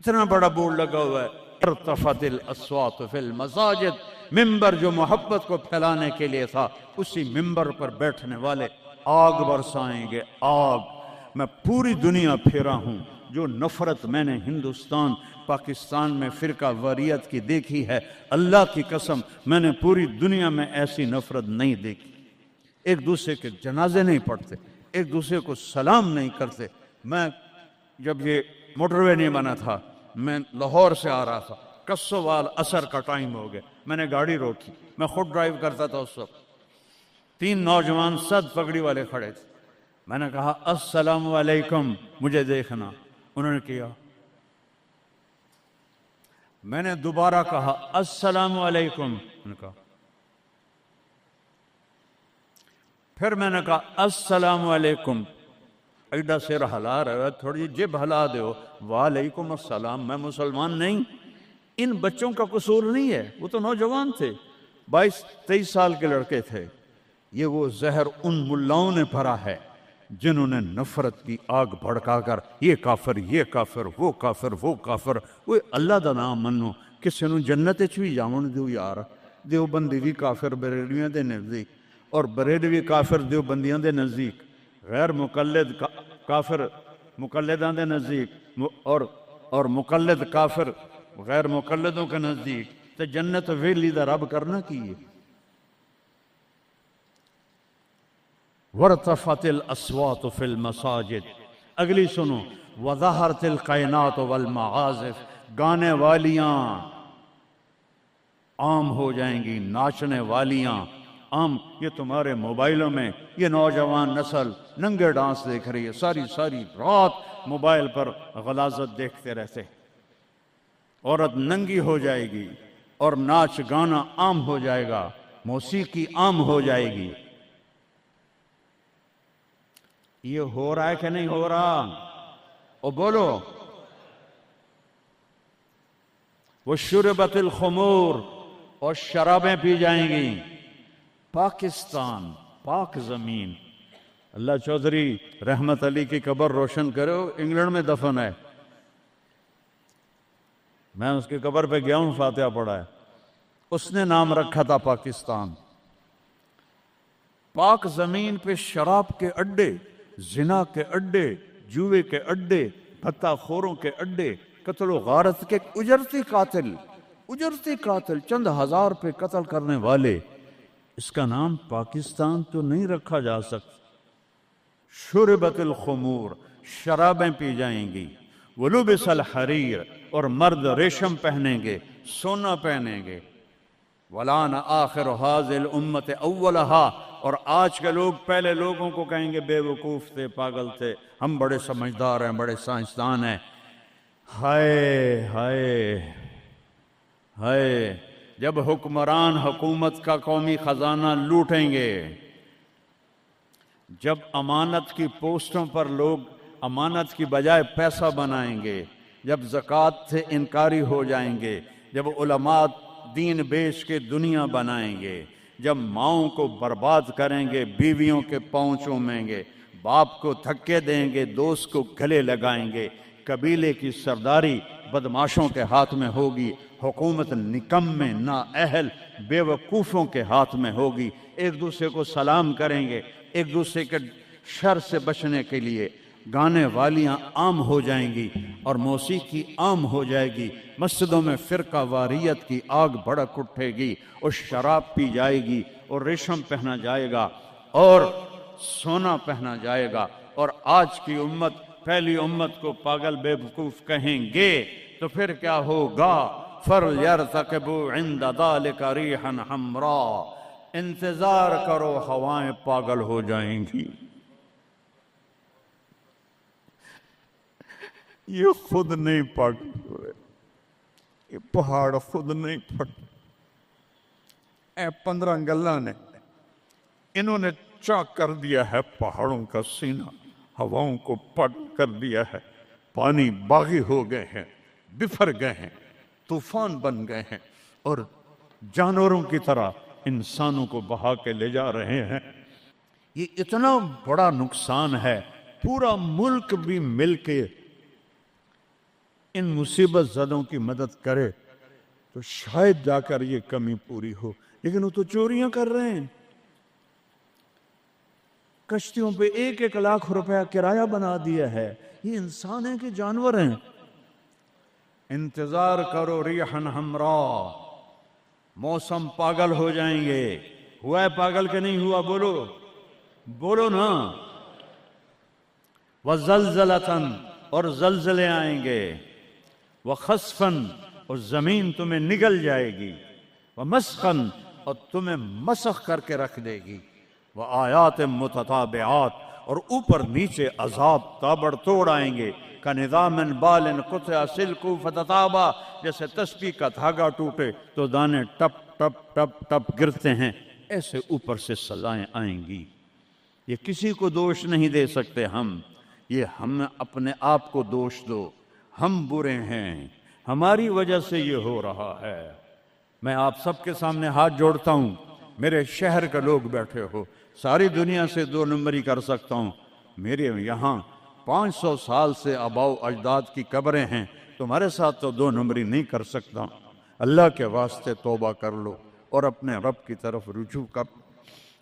اتنا بڑا بورڈ لگا ہوا ہے۔ ارتفعت الاصوات فی المساجد، ممبر جو محبت کو پھیلانے کے لیے تھا، اسی ممبر پر بیٹھنے والے آگ برسائیں گے، آگ۔ میں پوری دنیا پھیرا ہوں، جو نفرت میں نے ہندوستان پاکستان میں فرقہ واریت کی دیکھی ہے، اللہ کی قسم میں نے پوری دنیا میں ایسی نفرت نہیں دیکھی۔ ایک دوسرے کے جنازے نہیں پڑھتے، ایک دوسرے کو سلام نہیں کرتے۔ میں جب یہ موٹر وے نہیں بنا تھا، میں لاہور سے آ رہا تھا، کسوال عصر کا ٹائم ہو گیا، میں نے گاڑی روکی، میں خود ڈرائیو کرتا تھا اس وقت، 3 نوجوان سد پگڑی والے کھڑے تھے۔ میں نے کہا السلام علیکم، مجھے دیکھنا، انہوں نے کیا۔ میں نے دوبارہ کہا السلام علیکم، انہوں نے کہا۔ پھر میں نے کہا السلام علیکم، ایڈا سر ہلا رہا ہے، تھوڑی جب ہلا دیو، وعلیکم السلام، میں مسلمان نہیں۔ ان بچوں کا قصور نہیں ہے، وہ تو نوجوان تھے، 22-23 سال کے لڑکے تھے۔ یہ وہ زہر ان ملاؤں نے بھرا ہے جنہوں نے نفرت کی آگ بھڑکا کر یہ کافر، یہ کافر، وہ کافر، وہ کافر۔ وہ اللہ دا نام منو، کسی نو جنت وچ بھی جاون دیو یار۔ دیوبندی بھی کافر بریلویاں دے نزدیک، اور بریلوی کافر دیوبندیاں دے نزدیک، غیر مقلد کافر مقلداں دے نزدیک، اور مقلد کافر غیر مقلدوں کے نزدیک۔ تو جنت ویلی دا رب کرنا کی ہے؟ ورتفت الاسوات فی المساجد. اگلی سنو، وظہرت القینات والمعازف، گانے والیاں عام ہو جائیں گی، ناچنے والیاں عام. یہ تمہارے موبائلوں میں یہ نوجوان نسل ننگے ڈانس دیکھ رہی ہے، ساری ساری رات موبائل پر غلاظت دیکھتے رہتے. عورت ننگی ہو جائے گی اور ناچ گانا عام ہو جائے گا، موسیقی عام ہو جائے گی. یہ ہو رہا ہے کہ نہیں ہو رہا؟ او بولو. وشربت الخمور، اور شرابیں پی جائیں گی. پاکستان پاک زمین. اللہ چودھری رحمت علی کی قبر روشن کرو، انگلینڈ میں دفن ہے. میں اس کی قبر پہ گیا ہوں، فاتحہ پڑھا ہے. اس نے نام رکھا تھا پاکستان. پاک زمین پہ شراب کے اڈے، زنا کے اڈے، جوئے کے اڈے، بھتہ خوروں کے اڈے، قتل و غارت کے اجرتی قاتل چند ہزار پہ قتل کرنے والے. اس کا نام پاکستان تو نہیں رکھا جا سکتا. شربت الخمور، شرابیں پی جائیں گی. ولبس الحریر، اور مرد ریشم پہنیں گے، سونا پہنیں گے. ولان آخر هذه الامت اولہا، اور آج کے لوگ پہلے لوگوں کو کہیں گے بے وقوف تھے، پاگل تھے، ہم بڑے سمجھدار ہیں، بڑے سائنسدان ہیں. ہائے ہائے ہائے، جب حکمران حکومت کا قومی خزانہ لوٹیں گے، جب امانت کی پوسٹوں پر لوگ امانت کی بجائے پیسہ بنائیں گے، جب زکوٰۃ سے انکاری ہو جائیں گے، جب علماء دین بیچ کے دنیا بنائیں گے، جب ماؤں کو برباد کریں گے، بیویوں کے پاؤں چومیں گے، باپ کو دھکے دیں گے، دوست کو گلے لگائیں گے، قبیلے کی سرداری بدماشوں کے ہاتھ میں ہوگی، حکومت نکمے نااہل بے وقوفوں کے ہاتھ میں ہوگی. ایک دوسرے کو سلام کریں گے، ایک دوسرے کے شر سے بچنے کے لیے گانے والیاں عام ہو جائیں گی اور موسیقی عام ہو جائے گی. مسجدوں میں فرقہ واریت کی آگ بھڑک اٹھے گی، اور شراب پی جائے گی، اور ریشم پہنا جائے گا، اور سونا پہنا جائے گا. اور آج کی امت پہلی امت کو پاگل بے وقوف کہیں گے تو پھر کیا ہوگا؟ فَلْيَرْتَقِبُوا عِنْدَ ذَلِكَ رِيحًا حَمْرَاءَ، انتظار کرو، ہوائیں پاگل ہو جائیں گی. یہ خود نہیں پاگل ہو رہے، یہ پہاڑ خود نہیں پھٹ. اے 15 گلہ نے انہوں نے چاک کر دیا ہے پہاڑوں کا سینہ، ہواؤں کو پٹ کر دیا ہے. پانی باغی ہو گئے ہیں، بفر گئے ہیں، طوفان بن گئے ہیں، اور جانوروں کی طرح انسانوں کو بہا کے لے جا رہے ہیں. یہ اتنا بڑا نقصان ہے. پورا ملک بھی مل کے ان مصیبت زدوں کی مدد کرے تو شاید جا کر یہ کمی پوری ہو. لیکن وہ تو چوریاں کر رہے ہیں. کشتیوں پہ 1-1 لاکھ روپیہ کرایہ بنا دیا ہے. یہ انسان ہیں کہ جانور ہیں؟ انتظار کرو ریحًا حمراء، موسم پاگل ہو جائیں گے. ہوا ہے پاگل کہ نہیں ہوا؟ بولو بولو نا. وزلزلةً، اور زلزلے آئیں گے. وخسفاً، اور زمین تمہیں نگل جائے گی. ومسخاً، اور تمہیں مسخ کر کے رکھ دے گی. وآیات متتابعات، اور اوپر نیچے عذاب تابڑ توڑ آئیں گے. کَنِظَامٍ بَالٍ قُطِعَ سِلْكُ فَتَتَابَى، جیسے تسبیح کا دھاگا ٹوٹے تو دانے ٹپ ٹپ ٹپ ٹپ گرتے ہیں، ایسے اوپر سے سزائیں آئیں گی. یہ کسی کو دوش نہیں دے سکتے ہم. یہ ہم اپنے آپ کو دوش دو. ہم برے ہیں، ہماری وجہ سے یہ ہو رہا ہے. میں آپ سب کے سامنے ہاتھ جوڑتا ہوں. میرے شہر کے لوگ بیٹھے ہو، ساری دنیا سے 2 نمبری کر سکتا ہوں. میرے یہاں 500 سال سے آباؤ اجداد کی قبریں ہیں، تمہارے ساتھ تو 2 نمبری نہیں کر سکتا. اللہ کے واسطے توبہ کر لو اور اپنے رب کی طرف رجوع کر،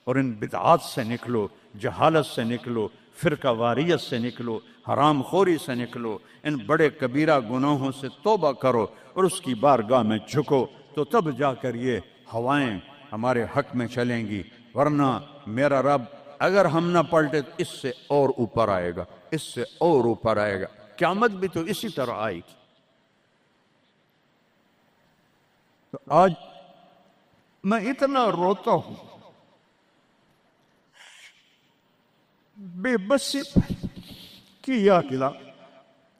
اور ان بدعات سے نکلو، جہالت سے نکلو، فرقہ واریت سے نکلو، حرام خوری سے نکلو. ان بڑے کبیرہ گناہوں سے توبہ کرو اور اس کی بارگاہ میں جھکو، تو تب جا کر یہ ہوائیں ہمارے حق میں چلیں گی. ورنہ میرا رب اگر ہم نہ پلٹے تو اس سے اور اوپر آئے گا، اس سے اور اوپر آئے گا، قیامت بھی تو اسی طرح آئے گی۔ تو آج میں اتنا روتا ہوں، بے بسی کی یاد دلا۔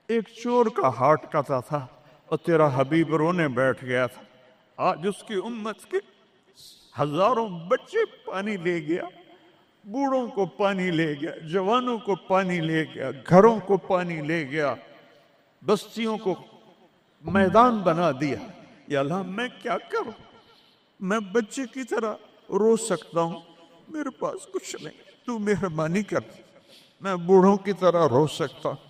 ایک چور کا ہارٹ کاتا تھا اور تیرا حبیب رونے بیٹھ گیا تھا۔ آج اس کی امت کے ہزاروں بچے پانی لے گیا، بوڑھوں کو پانی لے گیا، جوانوں کو پانی لے گیا، گھروں کو پانی لے گیا، بستیوں کو میدان بنا دیا۔ یا اللہ میں کیا کروں؟ میں بچے کی طرح رو سکتا ہوں، میرے پاس کچھ نہیں، تو مہربانی کر۔ میں بوڑھوں کی طرح رو سکتا ہوں،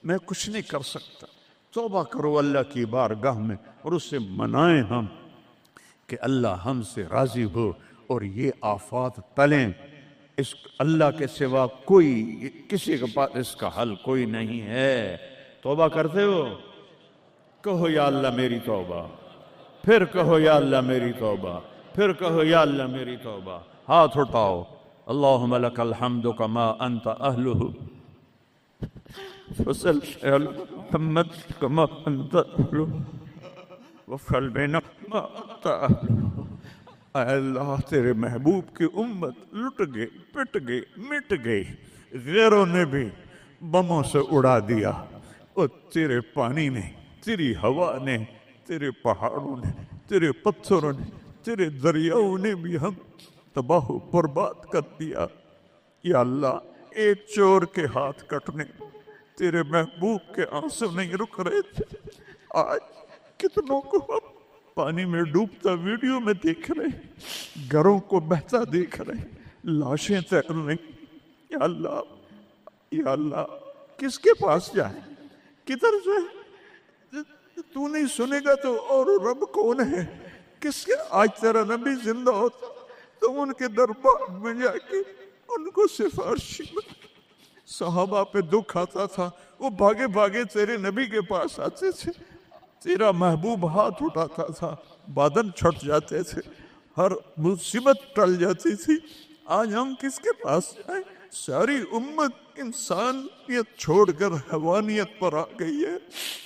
میں کچھ نہیں کر سکتا۔ توبہ کرو اللہ کی بارگاہ میں اور اسے منائیں ہم کہ اللہ ہم سے راضی ہو اور یہ آفات ٹلیں۔ اس اللہ کے سوا کوئی، کسی کے پاس اس کا حل کوئی نہیں ہے۔ توبہ کرتے ہو؟ کہو یا اللہ میری توبہ، پھر کہو یا اللہ میری توبہ، پھر کہو یا اللہ میری توبہ۔ ہاتھ اٹھاؤ۔ اللہم لک الحمد کما انت اہلہ وصلی علی محمد کما انت اہلہ وفعل بنا ما انت اہلہ۔ اے اللہ تیرے محبوب کی امت لٹ گئی، پٹ گئی، مٹ گئی، غیروں نے بھی بموں سے اڑا دیا، اور تیرے پانی نے، تیری ہوا نے، تیرے پہاڑوں نے، تیرے پتھروں نے، تیرے دریاؤں نے بھی ہم تباہ و برباد کر دیا۔ یا اللہ ایک چور کے ہاتھ کٹنے تیرے محبوب کے آنسو نہیں رک رہے تھے، آج کتنوں کو ہم پانی میں ڈوبتا ویڈیو میں دیکھ رہے، گھروں کو بہتا دیکھ رہے، لاشیں تیر رہی۔ یا اللہ، یا اللہ کس کے پاس جائیں، کدھر جائیں؟ تو نہیں سنے گا تو اور رب کون ہے؟ کس کے؟ آج تیرا نبی زندہ ہوتا تو ان کے دربار میں جا کے ان کو سفارشی صحابہ پہ دکھ آتا تھا، وہ بھاگے بھاگے تیرے نبی کے پاس آتے تھے، تیرا محبوب ہاتھ اٹھاتا تھا، بادل چھٹ جاتے تھے، ہر مصیبت ٹل جاتی تھی۔ آج ہم کس کے پاس جائیں؟ ساری امت انسانیت چھوڑ کر حیوانیت پر آ گئی ہے۔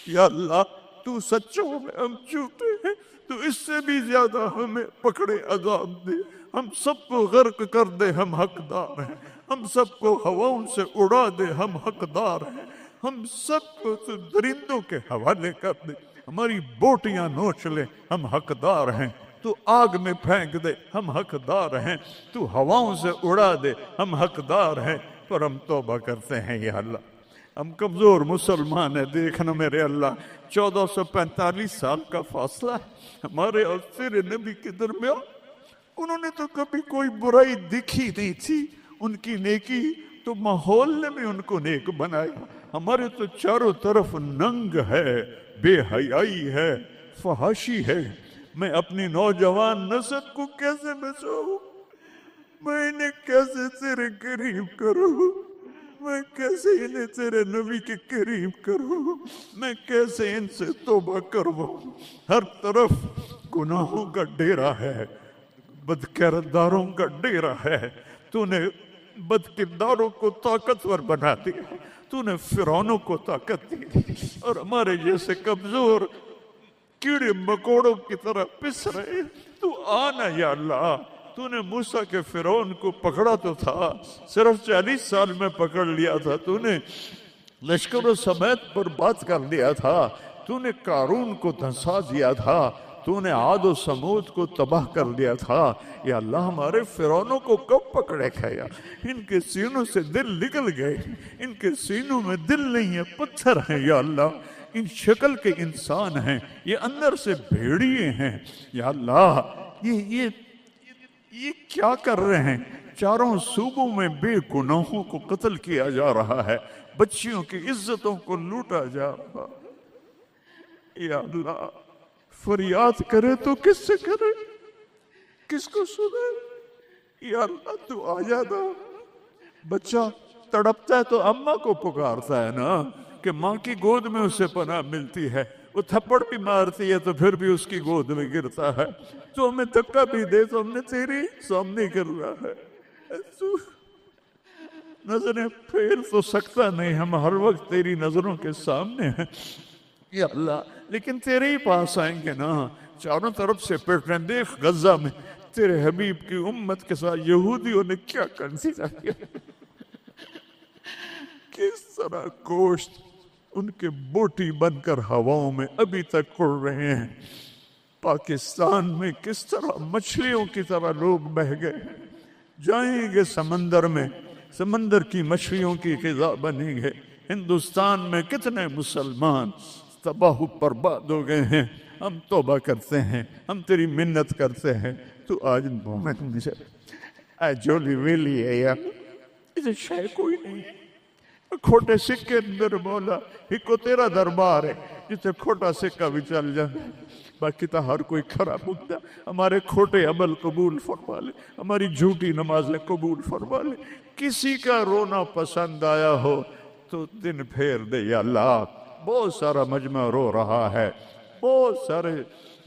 یا اللہ تو سچوں میں ہم جھوٹے ہیں، تو اس سے بھی زیادہ ہمیں پکڑے عذاب دے، ہم سب کو غرق کر دے، ہم حقدار ہیں، ہم سب کو ہواؤں سے اڑا دے، ہم حقدار ہیں، ہم سب کو تو درندوں کے حوالے کر دے، ہماری بوٹیاں نوچ لے، ہم حقدار ہیں، تو آگ میں پھینک دے، ہم حقدار ہیں، تو ہواؤں سے اڑا دے، ہم حقدار ہیں، پر ہم توبہ کرتے ہیں۔ یا اللہ ہم کمزور مسلمان ہیں، دیکھنا میرے اللہ 1445 سال کا فاصلہ ہے ہمارے اور تیرے نبی کے درمیان۔ انہوں نے تو کبھی کوئی برائی دکھی نہیں تھی، ان کی نیکی تو ماحول نے بھی ان کو نیک بنایا۔ ہمارے تو چاروں طرف ننگ ہے، بے حیائی ہے، فحاشی ہے۔ میں اپنی نوجوان نسل کو کیسے بچاؤں؟ میں انہیں کیسے تیرے قریب کروں؟ میں کیسے انہیں تیرے نبی کے قریب کروں؟ میں کیسے ان سے توبہ کرواؤں؟ ہر طرف گناہوں کا ڈیرا ہے، بد کرداروں کا ڈیرا ہے۔ تو نے بد کرداروں کو طاقتور بنا دیا، تو نے فرعونوں کو طاقت دی، اور ہمارے جیسے کمزور کیڑے مکوڑوں کی طرح پس رہے۔ تو آنا یا اللہ، تو نے موسیٰ کے فرعون کو پکڑا تو تھا، صرف 40 سال میں پکڑ لیا تھا، تو نے لشکر سمیت برباد کر دیا تھا، تو نے قارون کو دھنسا دیا تھا، تو نے عاد و سمود کو تباہ کر دیا تھا۔ یا اللہ ہمارے فرعونوں کو کب پکڑے کھایا؟ ان کے سینوں سے دل نکل گئے، ان کے سینوں میں دل نہیں ہے، پتھر ہیں۔ یا اللہ ان شکل کے انسان ہیں، یہ اندر سے بھیڑیے ہیں۔ یا اللہ یہ کیا کر رہے ہیں؟ چاروں صوبوں میں بے گناہوں کو قتل کیا جا رہا ہے، بچیوں کی عزتوں کو لوٹا جا رہا ہے۔ یا اللہ فریاد کرے تو کس سے کرے، کس کو سنے؟ یا اللہ تو آ جانا۔ بچہ تڑپتا ہے تو اماں کو پکارتا ہے نا، کہ ماں کی گود میں اسے پناہ ملتی ہے، وہ تھپڑ بھی مارتی ہے تو پھر بھی اس کی گود میں گرتا ہے، تو ہمیں دھکا بھی دے تو ہم نے تیری سامنے کر رہا ہے۔ نظریں پھیر تو سکتا نہیں، ہم ہر وقت تیری نظروں کے سامنے ہیں یا اللہ، لیکن تیرے ہی پاس آئیں گے نا۔ چاروں طرف سے پٹ رہے ہیں، دیکھ غزہ میں تیرے حبیب کی امت کے ساتھ یہودیوں نے کیا کنسیڈر کیا، کس طرح گوشت ان کے بوٹی بن کر ہواؤں میں ابھی تک اڑ رہے ہیں۔ پاکستان میں کس طرح مچھلیوں کی طرح لوگ بہ گئے، جائیں گے سمندر میں، سمندر کی مچھلیوں کی غذا بنیں گے۔ ہندوستان میں کتنے مسلمان تباہ و برباد ہو گئے ہیں۔ ہم توبہ کرتے ہیں، ہم تیری منت کرتے ہیں، تو آج مومن سے اے جولی ویلی ہے یا اسے شے کوئی نہیں، کھوٹے سکے اندر مولا ایک کو تیرا دربار ہے جسے کھوٹا سکہ بھی چل جائے، باقی تو ہر کوئی کھڑا مدعا۔ ہمارے کھوٹے عمل قبول فرما لے، ہماری جھوٹی نمازیں قبول فرما لے۔ کسی کا رونا پسند آیا ہو تو دن پھیر دے یا اللہ۔ بہت سارا مجمع رو رہا ہے، بہت سارے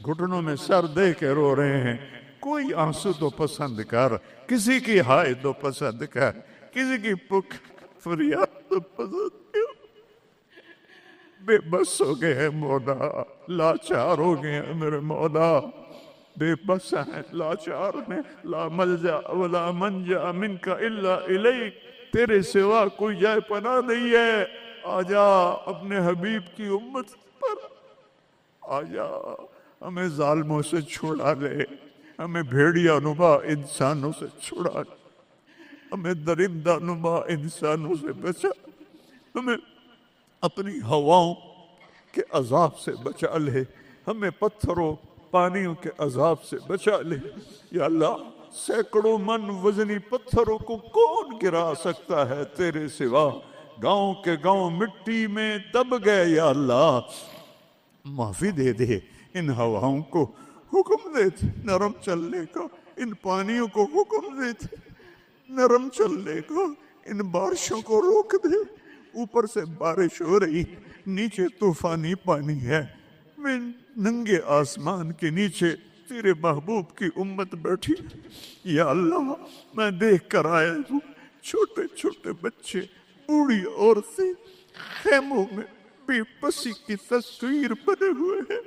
گھٹنوں میں سر دے کے رو رہے ہیں، کوئی آنسو تو پسند کر، کسی کی ہائے تو پسند کر، کسی کی پک فریاد تو پسند کر۔ بے بس ہو گئے ہیں مولا، لاچار ہو گئے ہیں میرے مولا، بے بس ہیں، لاچار ہیں، لا ملجا ولا منجا منک الا الیک، تیرے سوا کوئی جائے پناہ نہیں ہے۔ آجا اپنے حبیب کی امت پر آجا، ہمیں ظالموں سے چھڑا لے، ہمیں بھیڑیا نما انسانوں سے چھڑا لے، ہمیں درندہ نما انسانوں سے بچا، ہمیں اپنی ہواؤں کے عذاب سے بچا لے، ہمیں پتھروں پانیوں کے عذاب سے بچا لے یا اللہ۔ سینکڑوں من وزنی پتھروں کو کون گرا سکتا ہے تیرے سوا؟ گاؤں کے گاؤں مٹی میں دب گئے یا اللہ، معافی دے دے۔ ان ہواؤں کو حکم دے دے نرم چلنے کا، ان پانیوں کو حکم دے دے نرم چلنے کا، ان بارشوں کو روک دے۔ اوپر سے بارش ہو رہی، نیچے طوفانی پانی ہے، میں ننگے آسمان کے نیچے تیرے محبوب کی امت بیٹھی یا اللہ، میں دیکھ کر آیا ہوں چھوٹے چھوٹے بچے، بوڑھی عورتیں خیموں میں بے بسی کی تصویر بنے ہوئے ہیں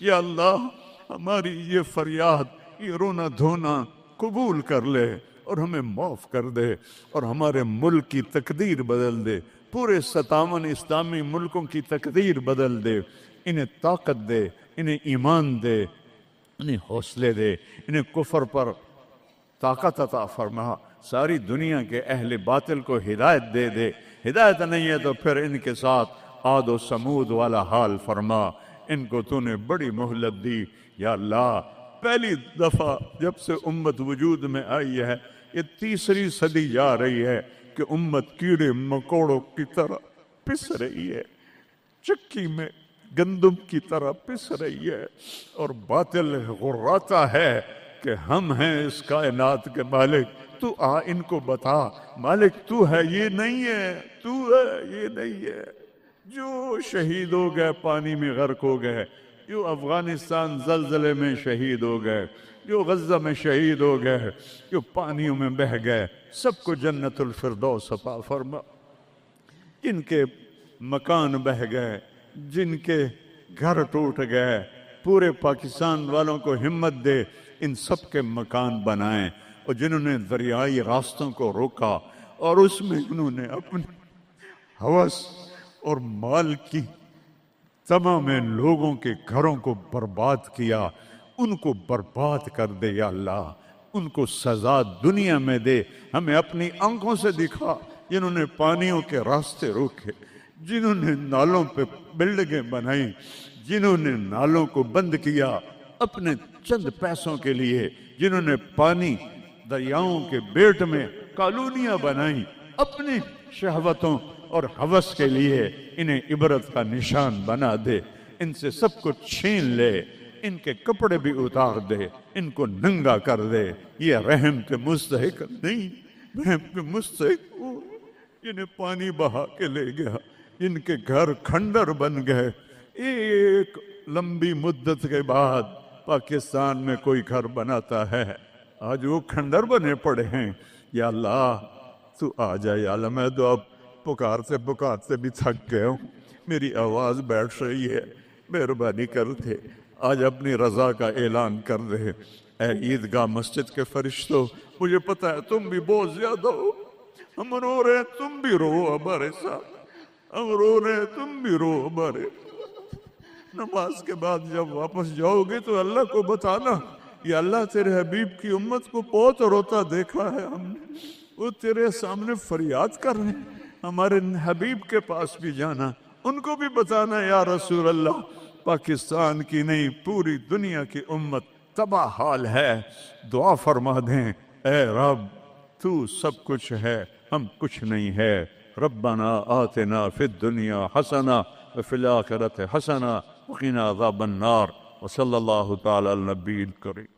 یا اللہ۔ ہماری یہ فریاد، یہ رونا دھونا قبول کر لے اور ہمیں معاف کر دے، اور ہمارے ملک کی تقدیر بدل دے، پورے 57 اسلامی ملکوں کی تقدیر بدل دے۔ انہیں طاقت دے، انہیں ایمان دے، انہیں حوصلے دے، انہیں کفر پر طاقت عطا فرما۔ ساری دنیا کے اہل باطل کو ہدایت دے دے، ہدایت نہیں ہے تو پھر ان کے ساتھ عاد و سمود والا حال فرما۔ ان کو تو نے بڑی مہلت دی یا اللہ۔ پہلی دفعہ جب سے امت وجود میں آئی ہے، یہ 3ری صدی جا رہی ہے کہ امت کیڑے مکوڑوں کی طرح پس رہی ہے، چکی میں گندم کی طرح پس رہی ہے، اور باطل غراتا ہے کہ ہم ہیں اس کائنات کے مالک۔ تو آ ان کو بتا مالک تو ہے، یہ نہیں ہے، تو ہے، یہ نہیں ہے۔ جو شہید ہو گئے پانی میں غرق ہو گئے، جو افغانستان زلزلے میں شہید ہو گئے، جو غزہ میں شہید ہو گئے، جو پانیوں میں بہہ گئے، سب کو جنت الفردوس عطا فرما۔ جن کے مکان بہہ گئے، جن کے گھر ٹوٹ گئے، پورے پاکستان والوں کو ہمت دے ان سب کے مکان بنائیں۔ اور جنہوں نے دریائی راستوں کو روکا اور اس میں انہوں نے اپنی ہوس اور مال کی تمام لوگوں کے گھروں کو برباد کیا، ان کو برباد کر دے یا اللہ، ان کو سزا دنیا میں دے، ہمیں اپنی آنکھوں سے دکھا۔ جنہوں نے پانیوں کے راستے روکے، جنہوں نے نالوں پہ بلڈنگیں بنائی، جنہوں نے نالوں کو بند کیا اپنے چند پیسوں کے لیے، جنہوں نے پانی دریاؤں کے بیٹ میں کالونیاں بنائیں اپنی شہوتوں اور ہوس کے لیے، انہیں عبرت کا نشان بنا دے۔ ان سے سب کو چھین لے، ان کے کپڑے بھی اتار دے، ان کو ننگا کر دے۔ یہ رحم کے مستحق نہیں، رحم کے مستحق وہ جنہیں پانی بہا کے لے گیا، جن کے گھر کھنڈر بن گئے۔ ایک لمبی مدت کے بعد پاکستان میں کوئی گھر بناتا ہے، آج وہ کھنڈر بنے پڑے ہیں۔ یا اللہ تو آ جا یا اللہ، میں تو اب پکارتے بھی تھک گیا ہوں، میری آواز بیٹھ رہی ہے، مہربانی کرتے آج اپنی رضا کا اعلان کر رہے۔ اے عیدگاہ مسجد کے فرشتوں، مجھے پتا ہے تم بھی بہت زیادہ ہو، ہم رو رہے ہیں، تم بھی رو ہمارے ساتھ، ہم رو رہے ہیں، تم بھی رو ہمارے۔ نماز کے بعد جب واپس جاؤ گے تو اللہ کو بتانا، یا اللہ تیرے حبیب کی امت کو بہت روتا دیکھا ہے ہم نے، وہ تیرے سامنے فریاد کر رہے ہیں، ہمارے حبیب کے پاس بھی جانا، ان کو بھی بتانا یا رسول اللہ پاکستان کی نہیں پوری دنیا کی امت تباہ حال ہے، دعا فرما دیں اے رب تو سب کچھ ہے، ہم کچھ نہیں ہے۔ ربنا آتنا فی الدنیا حسنہ وفی الآخرۃ حسنہ وقنا عذاب النار، وصلی اللہ تعالی علی النبی الکریم۔